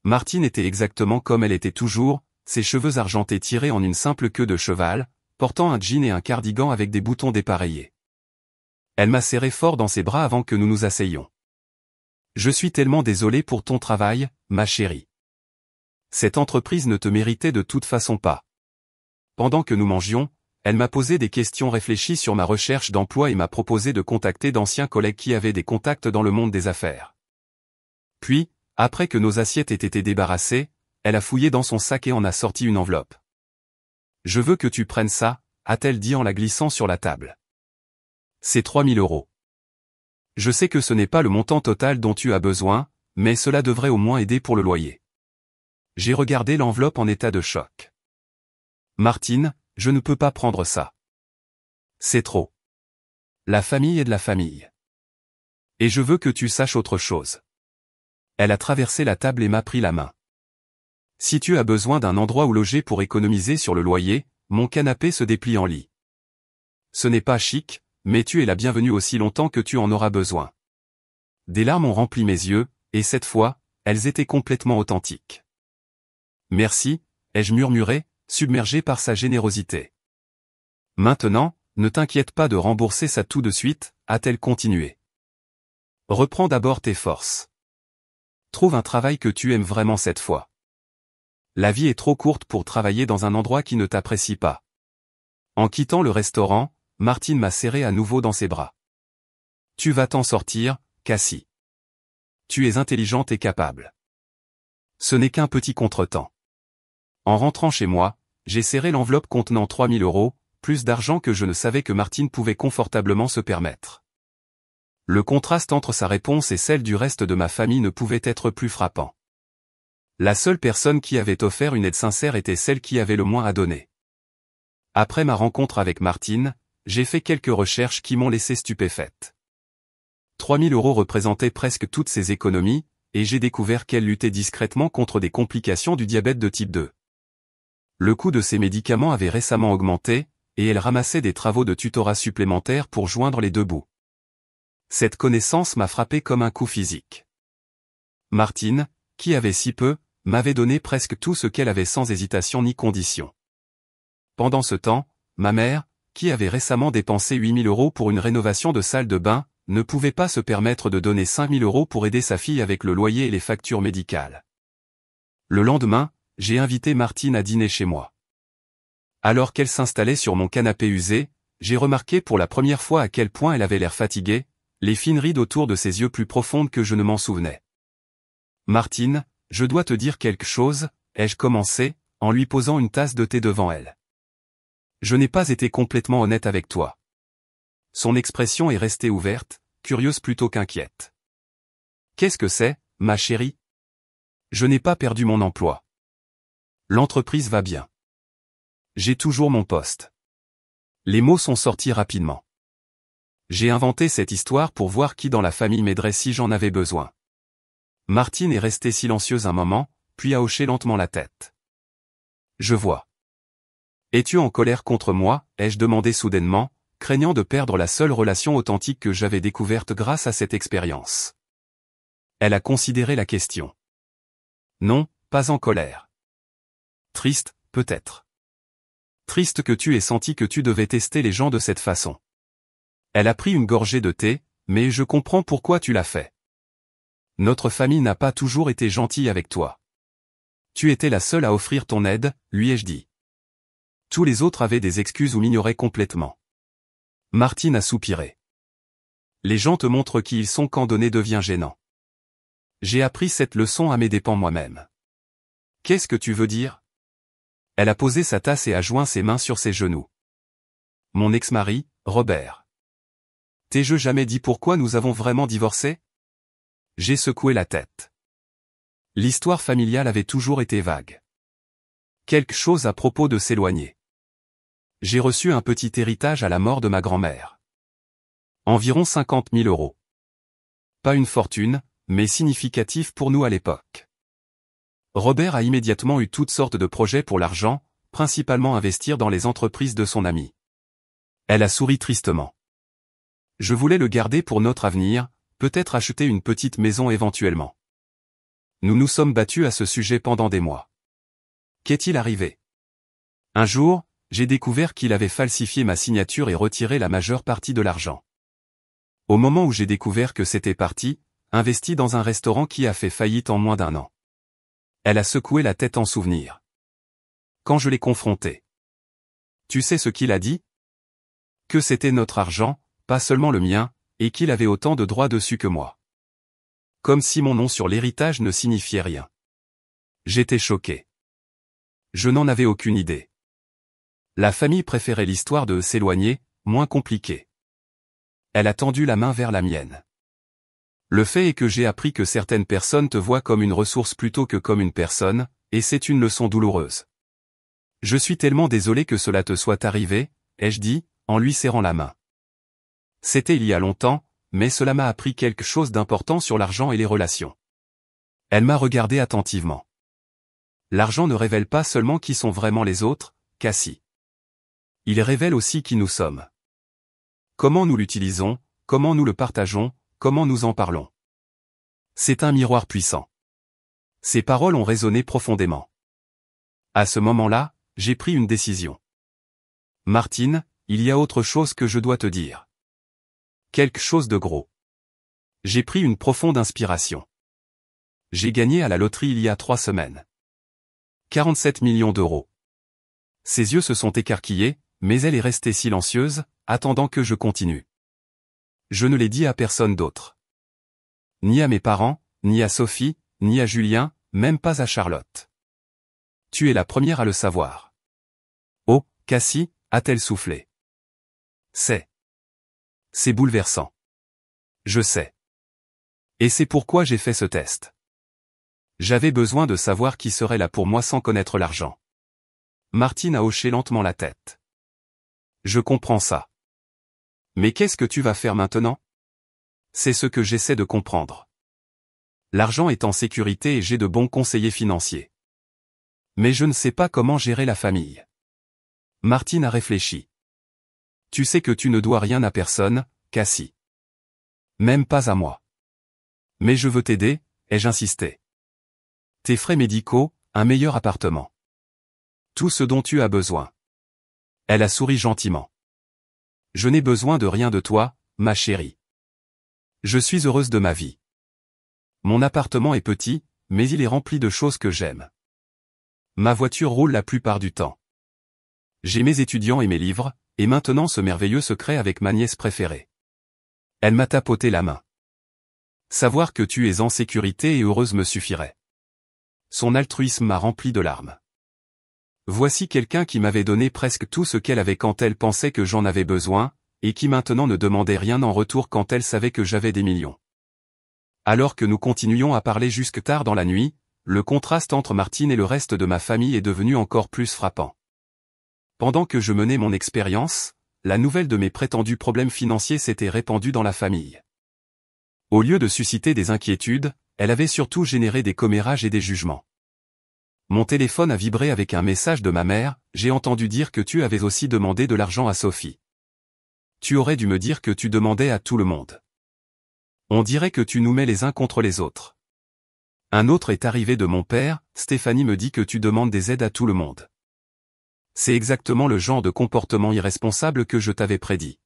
Martine était exactement comme elle était toujours, ses cheveux argentés tirés en une simple queue de cheval, portant un jean et un cardigan avec des boutons dépareillés. Elle m'a serré fort dans ses bras avant que nous nous asseyions. « Je suis tellement désolé pour ton travail, ma chérie. Cette entreprise ne te méritait de toute façon pas. » Pendant que nous mangions, elle m'a posé des questions réfléchies sur ma recherche d'emploi et m'a proposé de contacter d'anciens collègues qui avaient des contacts dans le monde des affaires. Puis, après que nos assiettes aient été débarrassées, elle a fouillé dans son sac et en a sorti une enveloppe. « Je veux que tu prennes ça, » a-t-elle dit en la glissant sur la table. « C'est 3000 €. Je sais que ce n'est pas le montant total dont tu as besoin, mais cela devrait au moins aider pour le loyer. » J'ai regardé l'enveloppe en état de choc. « Martine, je ne peux pas prendre ça. C'est trop. La famille est de la famille. Et je veux que tu saches autre chose. » Elle a traversé la table et m'a pris la main. « Si tu as besoin d'un endroit où loger pour économiser sur le loyer, mon canapé se déplie en lit. Ce n'est pas chic, mais tu es la bienvenue aussi longtemps que tu en auras besoin. » Des larmes ont rempli mes yeux, et cette fois, elles étaient complètement authentiques. « Merci, » ai-je murmuré, submergé par sa générosité. « Maintenant, ne t'inquiète pas de rembourser ça tout de suite, » a-t-elle continué. « Reprends d'abord tes forces. Trouve un travail que tu aimes vraiment cette fois. La vie est trop courte pour travailler dans un endroit qui ne t'apprécie pas. » En quittant le restaurant, Martine m'a serré à nouveau dans ses bras. « Tu vas t'en sortir, Cassie. Tu es intelligente et capable. Ce n'est qu'un petit contretemps. » En rentrant chez moi, j'ai serré l'enveloppe contenant 3000 €, plus d'argent que je ne savais que Martine pouvait confortablement se permettre. Le contraste entre sa réponse et celle du reste de ma famille ne pouvait être plus frappant. La seule personne qui avait offert une aide sincère était celle qui avait le moins à donner. Après ma rencontre avec Martine, j'ai fait quelques recherches qui m'ont laissé stupéfaite. 3000 € représentaient presque toutes ses économies, et j'ai découvert qu'elle luttait discrètement contre des complications du diabète de type 2. Le coût de ses médicaments avait récemment augmenté, et elle ramassait des travaux de tutorat supplémentaires pour joindre les deux bouts. Cette connaissance m'a frappé comme un coup physique. Martine, qui avait si peu, m'avait donné presque tout ce qu'elle avait sans hésitation ni condition. Pendant ce temps, ma mère, qui avait récemment dépensé 8000 € pour une rénovation de salle de bain, ne pouvait pas se permettre de donner 5000 € pour aider sa fille avec le loyer et les factures médicales. Le lendemain, j'ai invité Martine à dîner chez moi. Alors qu'elle s'installait sur mon canapé usé, j'ai remarqué pour la première fois à quel point elle avait l'air fatiguée, les fines rides autour de ses yeux plus profondes que je ne m'en souvenais. « Martine, je dois te dire quelque chose, » ai-je commencé, en lui posant une tasse de thé devant elle. « Je n'ai pas été complètement honnête avec toi. » Son expression est restée ouverte, curieuse plutôt qu'inquiète. « Qu'est-ce que c'est, ma chérie ? » Je n'ai pas perdu mon emploi. L'entreprise va bien. J'ai toujours mon poste. Les mots sont sortis rapidement. J'ai inventé cette histoire pour voir qui dans la famille m'aiderait si j'en avais besoin. Martine est restée silencieuse un moment, puis a hoché lentement la tête. Je vois. Es-tu en colère contre moi, ai-je demandé soudainement, craignant de perdre la seule relation authentique que j'avais découverte grâce à cette expérience. Elle a considéré la question. Non, pas en colère. Triste, peut-être. Triste que tu aies senti que tu devais tester les gens de cette façon. Elle a pris une gorgée de thé, mais je comprends pourquoi tu l'as fait. Notre famille n'a pas toujours été gentille avec toi. Tu étais la seule à offrir ton aide, lui ai-je dit. Tous les autres avaient des excuses ou m'ignoraient complètement. Martine a soupiré. Les gens te montrent qui ils sont quand donner devient gênant. J'ai appris cette leçon à mes dépens moi-même. Qu'est-ce que tu veux dire? Elle a posé sa tasse et a joint ses mains sur ses genoux. Mon ex-mari, Robert. T'ai-je jamais dit pourquoi nous avons vraiment divorcé? J'ai secoué la tête. L'histoire familiale avait toujours été vague. Quelque chose à propos de s'éloigner. J'ai reçu un petit héritage à la mort de ma grand-mère. Environ 50 000 euros. Pas une fortune, mais significatif pour nous à l'époque. Robert a immédiatement eu toutes sortes de projets pour l'argent, principalement investir dans les entreprises de son ami. Elle a souri tristement. Je voulais le garder pour notre avenir, peut-être acheter une petite maison éventuellement. Nous nous sommes battus à ce sujet pendant des mois. Qu'est-il arrivé? Un jour, j'ai découvert qu'il avait falsifié ma signature et retiré la majeure partie de l'argent. Au moment où j'ai découvert que c'était parti, investi dans un restaurant qui a fait faillite en moins d'1 an. Elle a secoué la tête en souvenir. Quand je l'ai confronté. Tu sais ce qu'il a dit? Que c'était notre argent, pas seulement le mien, et qu'il avait autant de droits dessus que moi. Comme si mon nom sur l'héritage ne signifiait rien. J'étais choqué. Je n'en avais aucune idée. La famille préférait l'histoire de s'éloigner, moins compliquée. Elle a tendu la main vers la mienne. Le fait est que j'ai appris que certaines personnes te voient comme une ressource plutôt que comme une personne, et c'est une leçon douloureuse. Je suis tellement désolé que cela te soit arrivé, ai-je dit, en lui serrant la main. C'était il y a longtemps, mais cela m'a appris quelque chose d'important sur l'argent et les relations. Elle m'a regardé attentivement. L'argent ne révèle pas seulement qui sont vraiment les autres, Cassie. Il révèle aussi qui nous sommes. Comment nous l'utilisons, comment nous le partageons, comment nous en parlons. C'est un miroir puissant. Ces paroles ont résonné profondément. À ce moment-là, j'ai pris une décision. Martine, il y a autre chose que je dois te dire. Quelque chose de gros. J'ai pris une profonde inspiration. J'ai gagné à la loterie il y a 3 semaines. 47 millions d'euros. Ses yeux se sont écarquillés, mais elle est restée silencieuse, attendant que je continue. Je ne l'ai dit à personne d'autre. Ni à mes parents, ni à Sophie, ni à Julien, même pas à Charlotte. Tu es la première à le savoir. Oh, Cassie, a-t-elle soufflé. C'est bouleversant. Je sais. Et c'est pourquoi j'ai fait ce test. J'avais besoin de savoir qui serait là pour moi sans connaître l'argent. Martine a hoché lentement la tête. Je comprends ça. Mais qu'est-ce que tu vas faire maintenant? C'est ce que j'essaie de comprendre. L'argent est en sécurité et j'ai de bons conseillers financiers. Mais je ne sais pas comment gérer la famille. Martine a réfléchi. Tu sais que tu ne dois rien à personne, Cassie. Même pas à moi. Mais je veux t'aider, ai-je insisté. Tes frais médicaux, un meilleur appartement. Tout ce dont tu as besoin. Elle a souri gentiment. Je n'ai besoin de rien de toi, ma chérie. Je suis heureuse de ma vie. Mon appartement est petit, mais il est rempli de choses que j'aime. Ma voiture roule la plupart du temps. J'ai mes étudiants et mes livres, et maintenant ce merveilleux secret avec ma nièce préférée. Elle m'a tapoté la main. Savoir que tu es en sécurité et heureuse me suffirait. Son altruisme m'a rempli de larmes. Voici quelqu'un qui m'avait donné presque tout ce qu'elle avait quand elle pensait que j'en avais besoin, et qui maintenant ne demandait rien en retour quand elle savait que j'avais des millions. Alors que nous continuions à parler jusque tard dans la nuit, le contraste entre Martine et le reste de ma famille est devenu encore plus frappant. Pendant que je menais mon expérience, la nouvelle de mes prétendus problèmes financiers s'était répandue dans la famille. Au lieu de susciter des inquiétudes, elle avait surtout généré des commérages et des jugements. Mon téléphone a vibré avec un message de ma mère, j'ai entendu dire que tu avais aussi demandé de l'argent à Sophie. Tu aurais dû me dire que tu demandais à tout le monde. On dirait que tu nous mets les uns contre les autres. Un autre est arrivé de mon père, Stéphanie me dit que tu demandes des aides à tout le monde. C'est exactement le genre de comportement irresponsable que je t'avais prédit.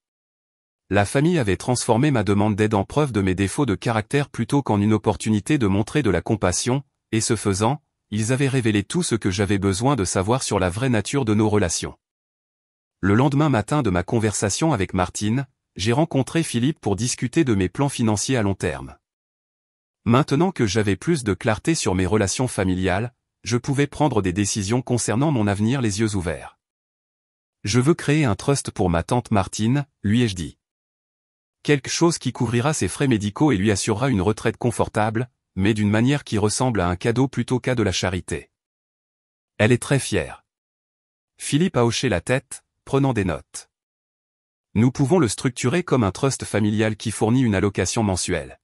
La famille avait transformé ma demande d'aide en preuve de mes défauts de caractère plutôt qu'en une opportunité de montrer de la compassion, et ce faisant, ils avaient révélé tout ce que j'avais besoin de savoir sur la vraie nature de nos relations. Le lendemain matin de ma conversation avec Martine, j'ai rencontré Philippe pour discuter de mes plans financiers à long terme. Maintenant que j'avais plus de clarté sur mes relations familiales, je pouvais prendre des décisions concernant mon avenir les yeux ouverts. Je veux créer un trust pour ma tante Martine, lui ai-je dit. Quelque chose qui couvrira ses frais médicaux et lui assurera une retraite confortable, mais d'une manière qui ressemble à un cadeau plutôt qu'à de la charité. Elle est très fière. Philippe a hoché la tête, prenant des notes. Nous pouvons le structurer comme un trust familial qui fournit une allocation mensuelle.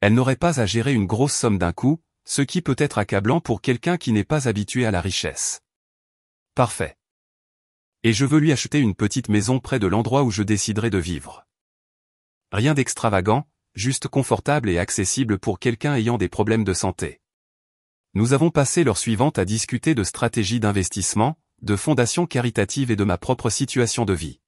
Elle n'aurait pas à gérer une grosse somme d'un coup, ce qui peut être accablant pour quelqu'un qui n'est pas habitué à la richesse. Parfait. Et je veux lui acheter une petite maison près de l'endroit où je déciderai de vivre. Rien d'extravagant, juste confortable et accessible pour quelqu'un ayant des problèmes de santé. Nous avons passé l'heure suivante à discuter de stratégies d'investissement, de fondations caritatives et de ma propre situation de vie.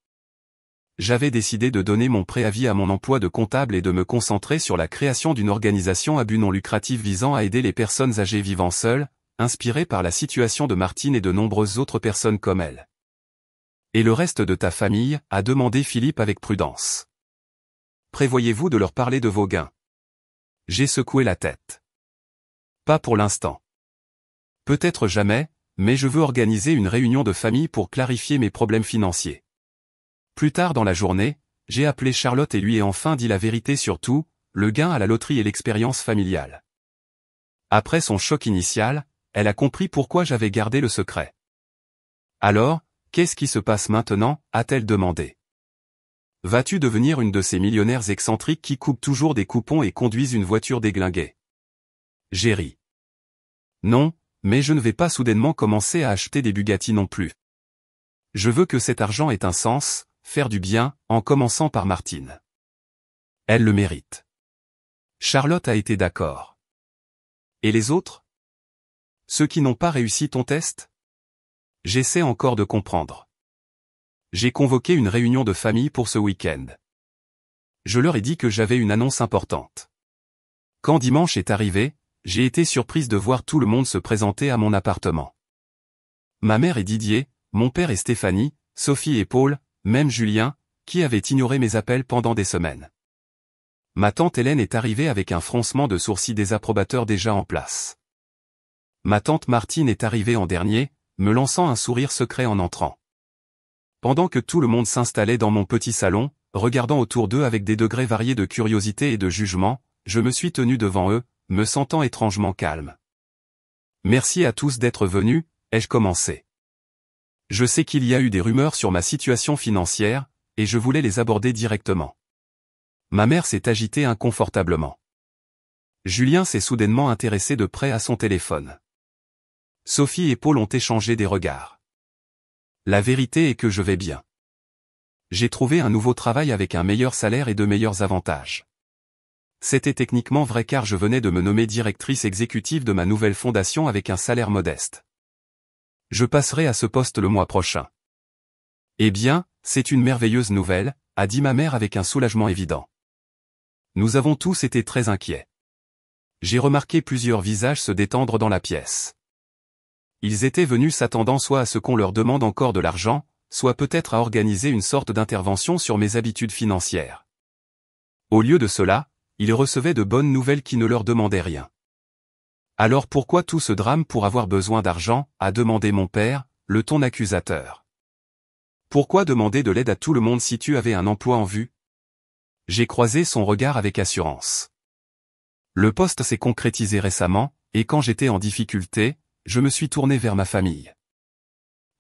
J'avais décidé de donner mon préavis à mon emploi de comptable et de me concentrer sur la création d'une organisation à but non lucratif visant à aider les personnes âgées vivant seules, inspirée par la situation de Martine et de nombreuses autres personnes comme elle. Et le reste de ta famille, a demandé Philippe avec prudence. Prévoyez-vous de leur parler de vos gains? J'ai secoué la tête. Pas pour l'instant. Peut-être jamais, mais je veux organiser une réunion de famille pour clarifier mes problèmes financiers. Plus tard dans la journée, j'ai appelé Charlotte et lui ai enfin dit la vérité sur tout, le gain à la loterie et l'expérience familiale. Après son choc initial, elle a compris pourquoi j'avais gardé le secret. Alors, qu'est-ce qui se passe maintenant, a-t-elle demandé. Vas-tu devenir une de ces millionnaires excentriques qui coupent toujours des coupons et conduisent une voiture déglinguée? J'ai ri. Non, mais je ne vais pas soudainement commencer à acheter des Bugatti non plus. Je veux que cet argent ait un sens, faire du bien, en commençant par Martine. Elle le mérite. Charlotte a été d'accord. Et les autres? Ceux qui n'ont pas réussi ton test? J'essaie encore de comprendre. J'ai convoqué une réunion de famille pour ce week-end. Je leur ai dit que j'avais une annonce importante. Quand dimanche est arrivé, j'ai été surprise de voir tout le monde se présenter à mon appartement. Ma mère et Didier, mon père et Stéphanie, Sophie et Paul, même Julien, qui avait ignoré mes appels pendant des semaines. Ma tante Hélène est arrivée avec un froncement de sourcils désapprobateur déjà en place. Ma tante Martine est arrivée en dernier, me lançant un sourire secret en entrant. Pendant que tout le monde s'installait dans mon petit salon, regardant autour d'eux avec des degrés variés de curiosité et de jugement, je me suis tenu devant eux, me sentant étrangement calme. Merci à tous d'être venus, ai-je commencé. Je sais qu'il y a eu des rumeurs sur ma situation financière, et je voulais les aborder directement. Ma mère s'est agitée inconfortablement. Julien s'est soudainement intéressé de près à son téléphone. Sophie et Paul ont échangé des regards. La vérité est que je vais bien. J'ai trouvé un nouveau travail avec un meilleur salaire et de meilleurs avantages. C'était techniquement vrai car je venais de me nommer directrice exécutive de ma nouvelle fondation avec un salaire modeste. Je passerai à ce poste le mois prochain. Eh bien, c'est une merveilleuse nouvelle, a dit ma mère avec un soulagement évident. Nous avons tous été très inquiets. J'ai remarqué plusieurs visages se détendre dans la pièce. Ils étaient venus s'attendant soit à ce qu'on leur demande encore de l'argent, soit peut-être à organiser une sorte d'intervention sur mes habitudes financières. Au lieu de cela, ils recevaient de bonnes nouvelles qui ne leur demandaient rien. Alors pourquoi tout ce drame pour avoir besoin d'argent, a demandé mon père, le ton accusateur. Pourquoi demander de l'aide à tout le monde si tu avais un emploi en vue? J'ai croisé son regard avec assurance. Le poste s'est concrétisé récemment, et quand j'étais en difficulté, je me suis tourné vers ma famille.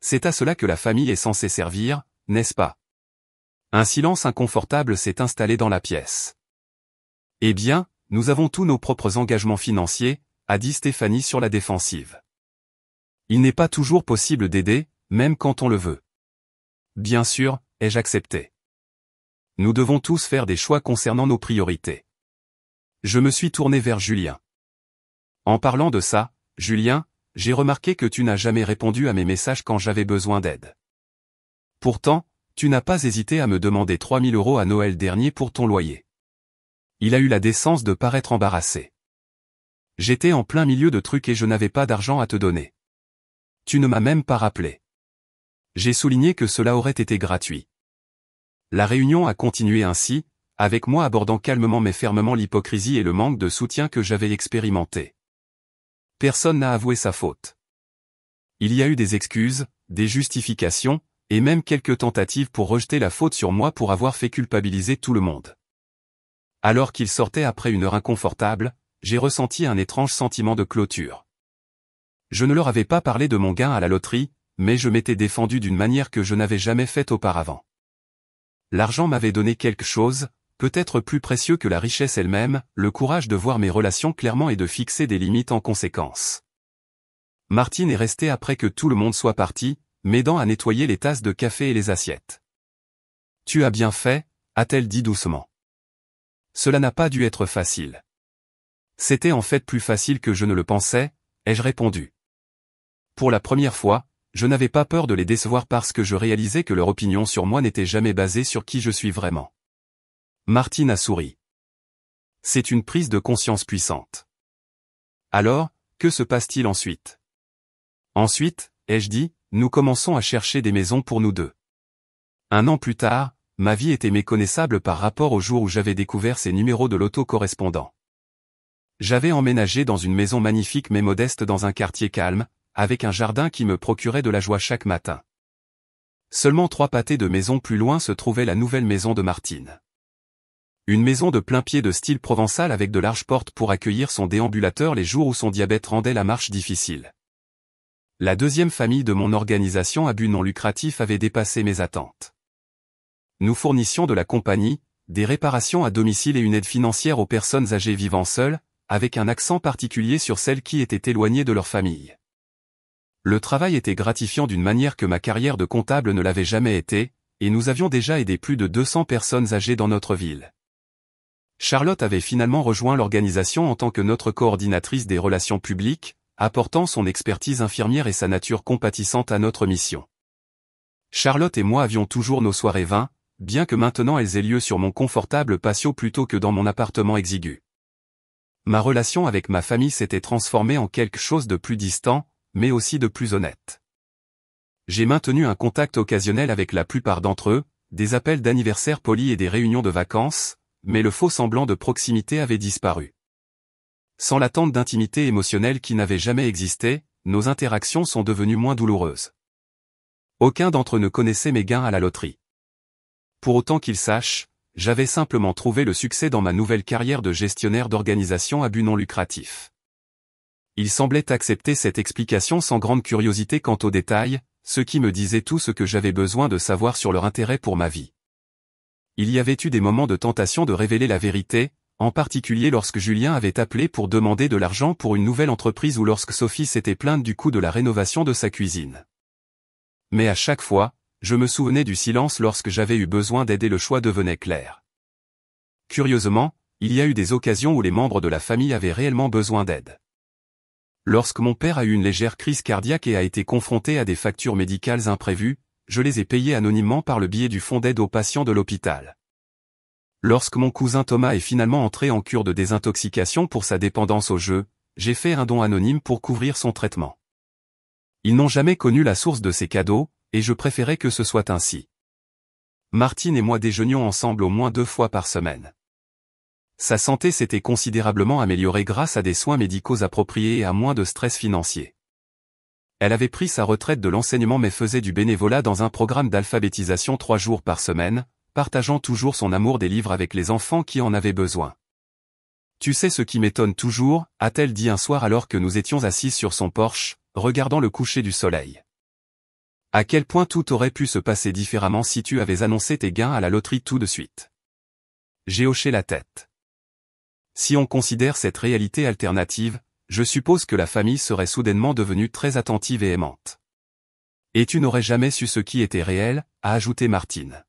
C'est à cela que la famille est censée servir, n'est-ce pas? Un silence inconfortable s'est installé dans la pièce. Eh bien, nous avons tous nos propres engagements financiers, a dit Stéphanie sur la défensive. Il n'est pas toujours possible d'aider, même quand on le veut. Bien sûr, ai-je accepté. Nous devons tous faire des choix concernant nos priorités. Je me suis tourné vers Julien. En parlant de ça, Julien, j'ai remarqué que tu n'as jamais répondu à mes messages quand j'avais besoin d'aide. Pourtant, Tu n'as pas hésité à me demander 3 000 € à Noël dernier pour ton loyer. Il a eu la décence de paraître embarrassé. J'étais en plein milieu de trucs et je n'avais pas d'argent à te donner. Tu ne m'as même pas rappelé. J'ai souligné que cela aurait été gratuit. La réunion a continué ainsi, avec moi abordant calmement mais fermement l'hypocrisie et le manque de soutien que j'avais expérimenté. Personne n'a avoué sa faute. Il y a eu des excuses, des justifications, et même quelques tentatives pour rejeter la faute sur moi pour avoir fait culpabiliser tout le monde. Alors qu'il sortait après une heure inconfortable, j'ai ressenti un étrange sentiment de clôture. Je ne leur avais pas parlé de mon gain à la loterie, mais je m'étais défendu d'une manière que je n'avais jamais faite auparavant. L'argent m'avait donné quelque chose, peut-être plus précieux que la richesse elle-même, le courage de voir mes relations clairement et de fixer des limites en conséquence. Martine est restée après que tout le monde soit parti, m'aidant à nettoyer les tasses de café et les assiettes. « Tu as bien fait », a-t-elle dit doucement. Cela n'a pas dû être facile. C'était en fait plus facile que je ne le pensais, ai-je répondu. Pour la première fois, je n'avais pas peur de les décevoir parce que je réalisais que leur opinion sur moi n'était jamais basée sur qui je suis vraiment. Martine a souri. C'est une prise de conscience puissante. Alors, que se passe-t-il ensuite? Ensuite, ai-je dit, nous commençons à chercher des maisons pour nous deux. 1 an plus tard, ma vie était méconnaissable par rapport au jour où j'avais découvert ces numéros de loto correspondants. J'avais emménagé dans une maison magnifique mais modeste dans un quartier calme, avec un jardin qui me procurait de la joie chaque matin. Seulement 3 pâtés de maison plus loin se trouvait la nouvelle maison de Martine. Une maison de plein pied de style provençal avec de larges portes pour accueillir son déambulateur les jours où son diabète rendait la marche difficile. La deuxième famille de mon organisation à but non lucratif avait dépassé mes attentes. Nous fournissions de la compagnie, des réparations à domicile et une aide financière aux personnes âgées vivant seules, avec un accent particulier sur celles qui étaient éloignées de leur famille. Le travail était gratifiant d'une manière que ma carrière de comptable ne l'avait jamais été, et nous avions déjà aidé plus de 200 personnes âgées dans notre ville. Charlotte avait finalement rejoint l'organisation en tant que notre coordinatrice des relations publiques, apportant son expertise infirmière et sa nature compatissante à notre mission. Charlotte et moi avions toujours nos soirées vin, bien que maintenant elles aient lieu sur mon confortable patio plutôt que dans mon appartement exigu. Ma relation avec ma famille s'était transformée en quelque chose de plus distant, mais aussi de plus honnête. J'ai maintenu un contact occasionnel avec la plupart d'entre eux, des appels d'anniversaire polis et des réunions de vacances, mais le faux semblant de proximité avait disparu. Sans l'attente d'intimité émotionnelle qui n'avait jamais existé, nos interactions sont devenues moins douloureuses. Aucun d'entre eux ne connaissait mes gains à la loterie. Pour autant qu'ils sachent, j'avais simplement trouvé le succès dans ma nouvelle carrière de gestionnaire d'organisation à but non lucratif. Ils semblaient accepter cette explication sans grande curiosité quant aux détails, ce qui me disait tout ce que j'avais besoin de savoir sur leur intérêt pour ma vie. Il y avait eu des moments de tentation de révéler la vérité, en particulier lorsque Julien avait appelé pour demander de l'argent pour une nouvelle entreprise ou lorsque Sophie s'était plainte du coût de la rénovation de sa cuisine. Mais à chaque fois, je me souvenais du silence lorsque j'avais eu besoin d'aide et le choix devenait clair. Curieusement, il y a eu des occasions où les membres de la famille avaient réellement besoin d'aide. Lorsque mon père a eu une légère crise cardiaque et a été confronté à des factures médicales imprévues, je les ai payées anonymement par le biais du fonds d'aide aux patients de l'hôpital. Lorsque mon cousin Thomas est finalement entré en cure de désintoxication pour sa dépendance au jeu, j'ai fait un don anonyme pour couvrir son traitement. Ils n'ont jamais connu la source de ces cadeaux, et je préférais que ce soit ainsi. Martine et moi déjeunions ensemble au moins 2 fois par semaine. Sa santé s'était considérablement améliorée grâce à des soins médicaux appropriés et à moins de stress financier. Elle avait pris sa retraite de l'enseignement mais faisait du bénévolat dans un programme d'alphabétisation 3 jours par semaine, partageant toujours son amour des livres avec les enfants qui en avaient besoin. « Tu sais ce qui m'étonne toujours » a-t-elle dit un soir alors que nous étions assis sur son porche, regardant le coucher du soleil. À quel point tout aurait pu se passer différemment si tu avais annoncé tes gains à la loterie tout de suite. J'ai hoché la tête. Si on considère cette réalité alternative, je suppose que la famille serait soudainement devenue très attentive et aimante. Et tu n'aurais jamais su ce qui était réel, a ajouté Martine.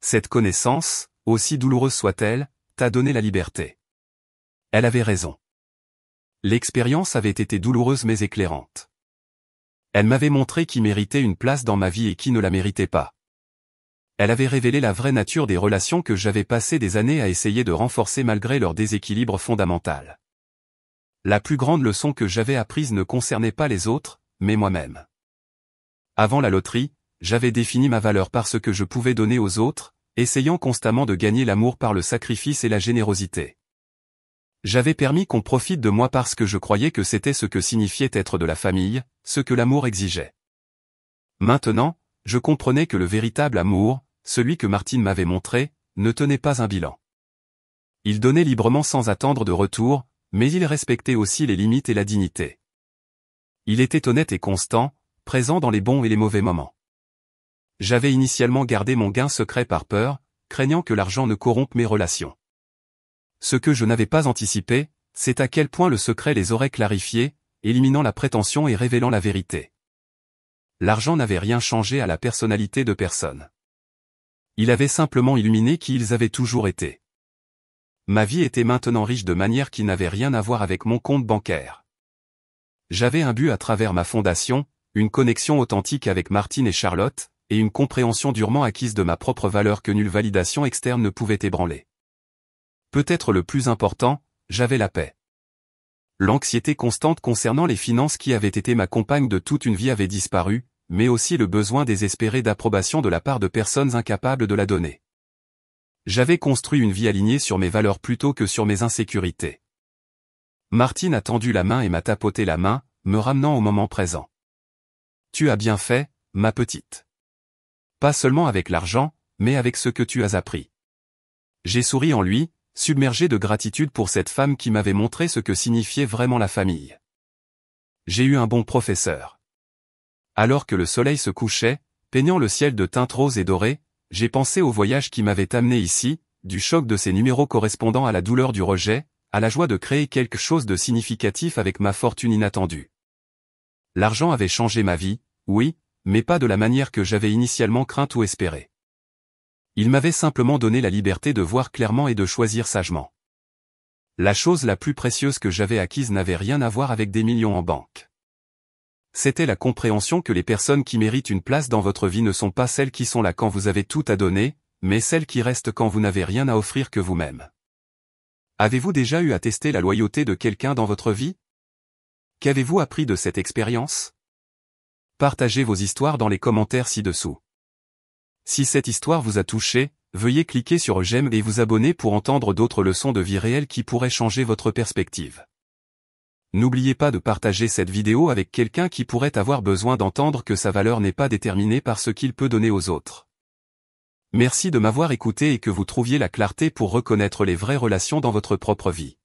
Cette connaissance, aussi douloureuse soit-elle, t'a donné la liberté. Elle avait raison. L'expérience avait été douloureuse mais éclairante. Elle m'avait montré qui méritait une place dans ma vie et qui ne la méritait pas. Elle avait révélé la vraie nature des relations que j'avais passé des années à essayer de renforcer malgré leur déséquilibre fondamental. La plus grande leçon que j'avais apprise ne concernait pas les autres, mais moi-même. Avant la loterie, j'avais défini ma valeur par ce que je pouvais donner aux autres, essayant constamment de gagner l'amour par le sacrifice et la générosité. J'avais permis qu'on profite de moi parce que je croyais que c'était ce que signifiait être de la famille, ce que l'amour exigeait. Maintenant, je comprenais que le véritable amour, celui que Martine m'avait montré, ne tenait pas un bilan. Il donnait librement sans attendre de retour, mais il respectait aussi les limites et la dignité. Il était honnête et constant, présent dans les bons et les mauvais moments. J'avais initialement gardé mon gain secret par peur, craignant que l'argent ne corrompe mes relations. Ce que je n'avais pas anticipé, c'est à quel point le secret les aurait clarifiés, éliminant la prétention et révélant la vérité. L'argent n'avait rien changé à la personnalité de personne. Il avait simplement illuminé qui ils avaient toujours été. Ma vie était maintenant riche de manière qui n'avait rien à voir avec mon compte bancaire. J'avais un but à travers ma fondation, une connexion authentique avec Martine et Charlotte, et une compréhension durement acquise de ma propre valeur que nulle validation externe ne pouvait ébranler. Peut-être le plus important, j'avais la paix. L'anxiété constante concernant les finances qui avaient été ma compagne de toute une vie avait disparu, mais aussi le besoin désespéré d'approbation de la part de personnes incapables de la donner. J'avais construit une vie alignée sur mes valeurs plutôt que sur mes insécurités. Martine a tendu la main et m'a tapoté la main, me ramenant au moment présent. Tu as bien fait, ma petite. Pas seulement avec l'argent, mais avec ce que tu as appris. J'ai souri en lui, submergé de gratitude pour cette femme qui m'avait montré ce que signifiait vraiment la famille. J'ai eu un bon professeur. Alors que le soleil se couchait, peignant le ciel de teintes roses et dorées, j'ai pensé au voyage qui m'avait amené ici, du choc de ces numéros correspondant à la douleur du rejet, à la joie de créer quelque chose de significatif avec ma fortune inattendue. L'argent avait changé ma vie, oui, mais pas de la manière que j'avais initialement crainte ou espéré. Il m'avait simplement donné la liberté de voir clairement et de choisir sagement. La chose la plus précieuse que j'avais acquise n'avait rien à voir avec des millions en banque. C'était la compréhension que les personnes qui méritent une place dans votre vie ne sont pas celles qui sont là quand vous avez tout à donner, mais celles qui restent quand vous n'avez rien à offrir que vous-même. Avez-vous déjà eu à tester la loyauté de quelqu'un dans votre vie? Qu'avez-vous appris de cette expérience? Partagez vos histoires dans les commentaires ci-dessous. Si cette histoire vous a touché, veuillez cliquer sur j'aime et vous abonner pour entendre d'autres leçons de vie réelle qui pourraient changer votre perspective. N'oubliez pas de partager cette vidéo avec quelqu'un qui pourrait avoir besoin d'entendre que sa valeur n'est pas déterminée par ce qu'il peut donner aux autres. Merci de m'avoir écouté et que vous trouviez la clarté pour reconnaître les vraies relations dans votre propre vie.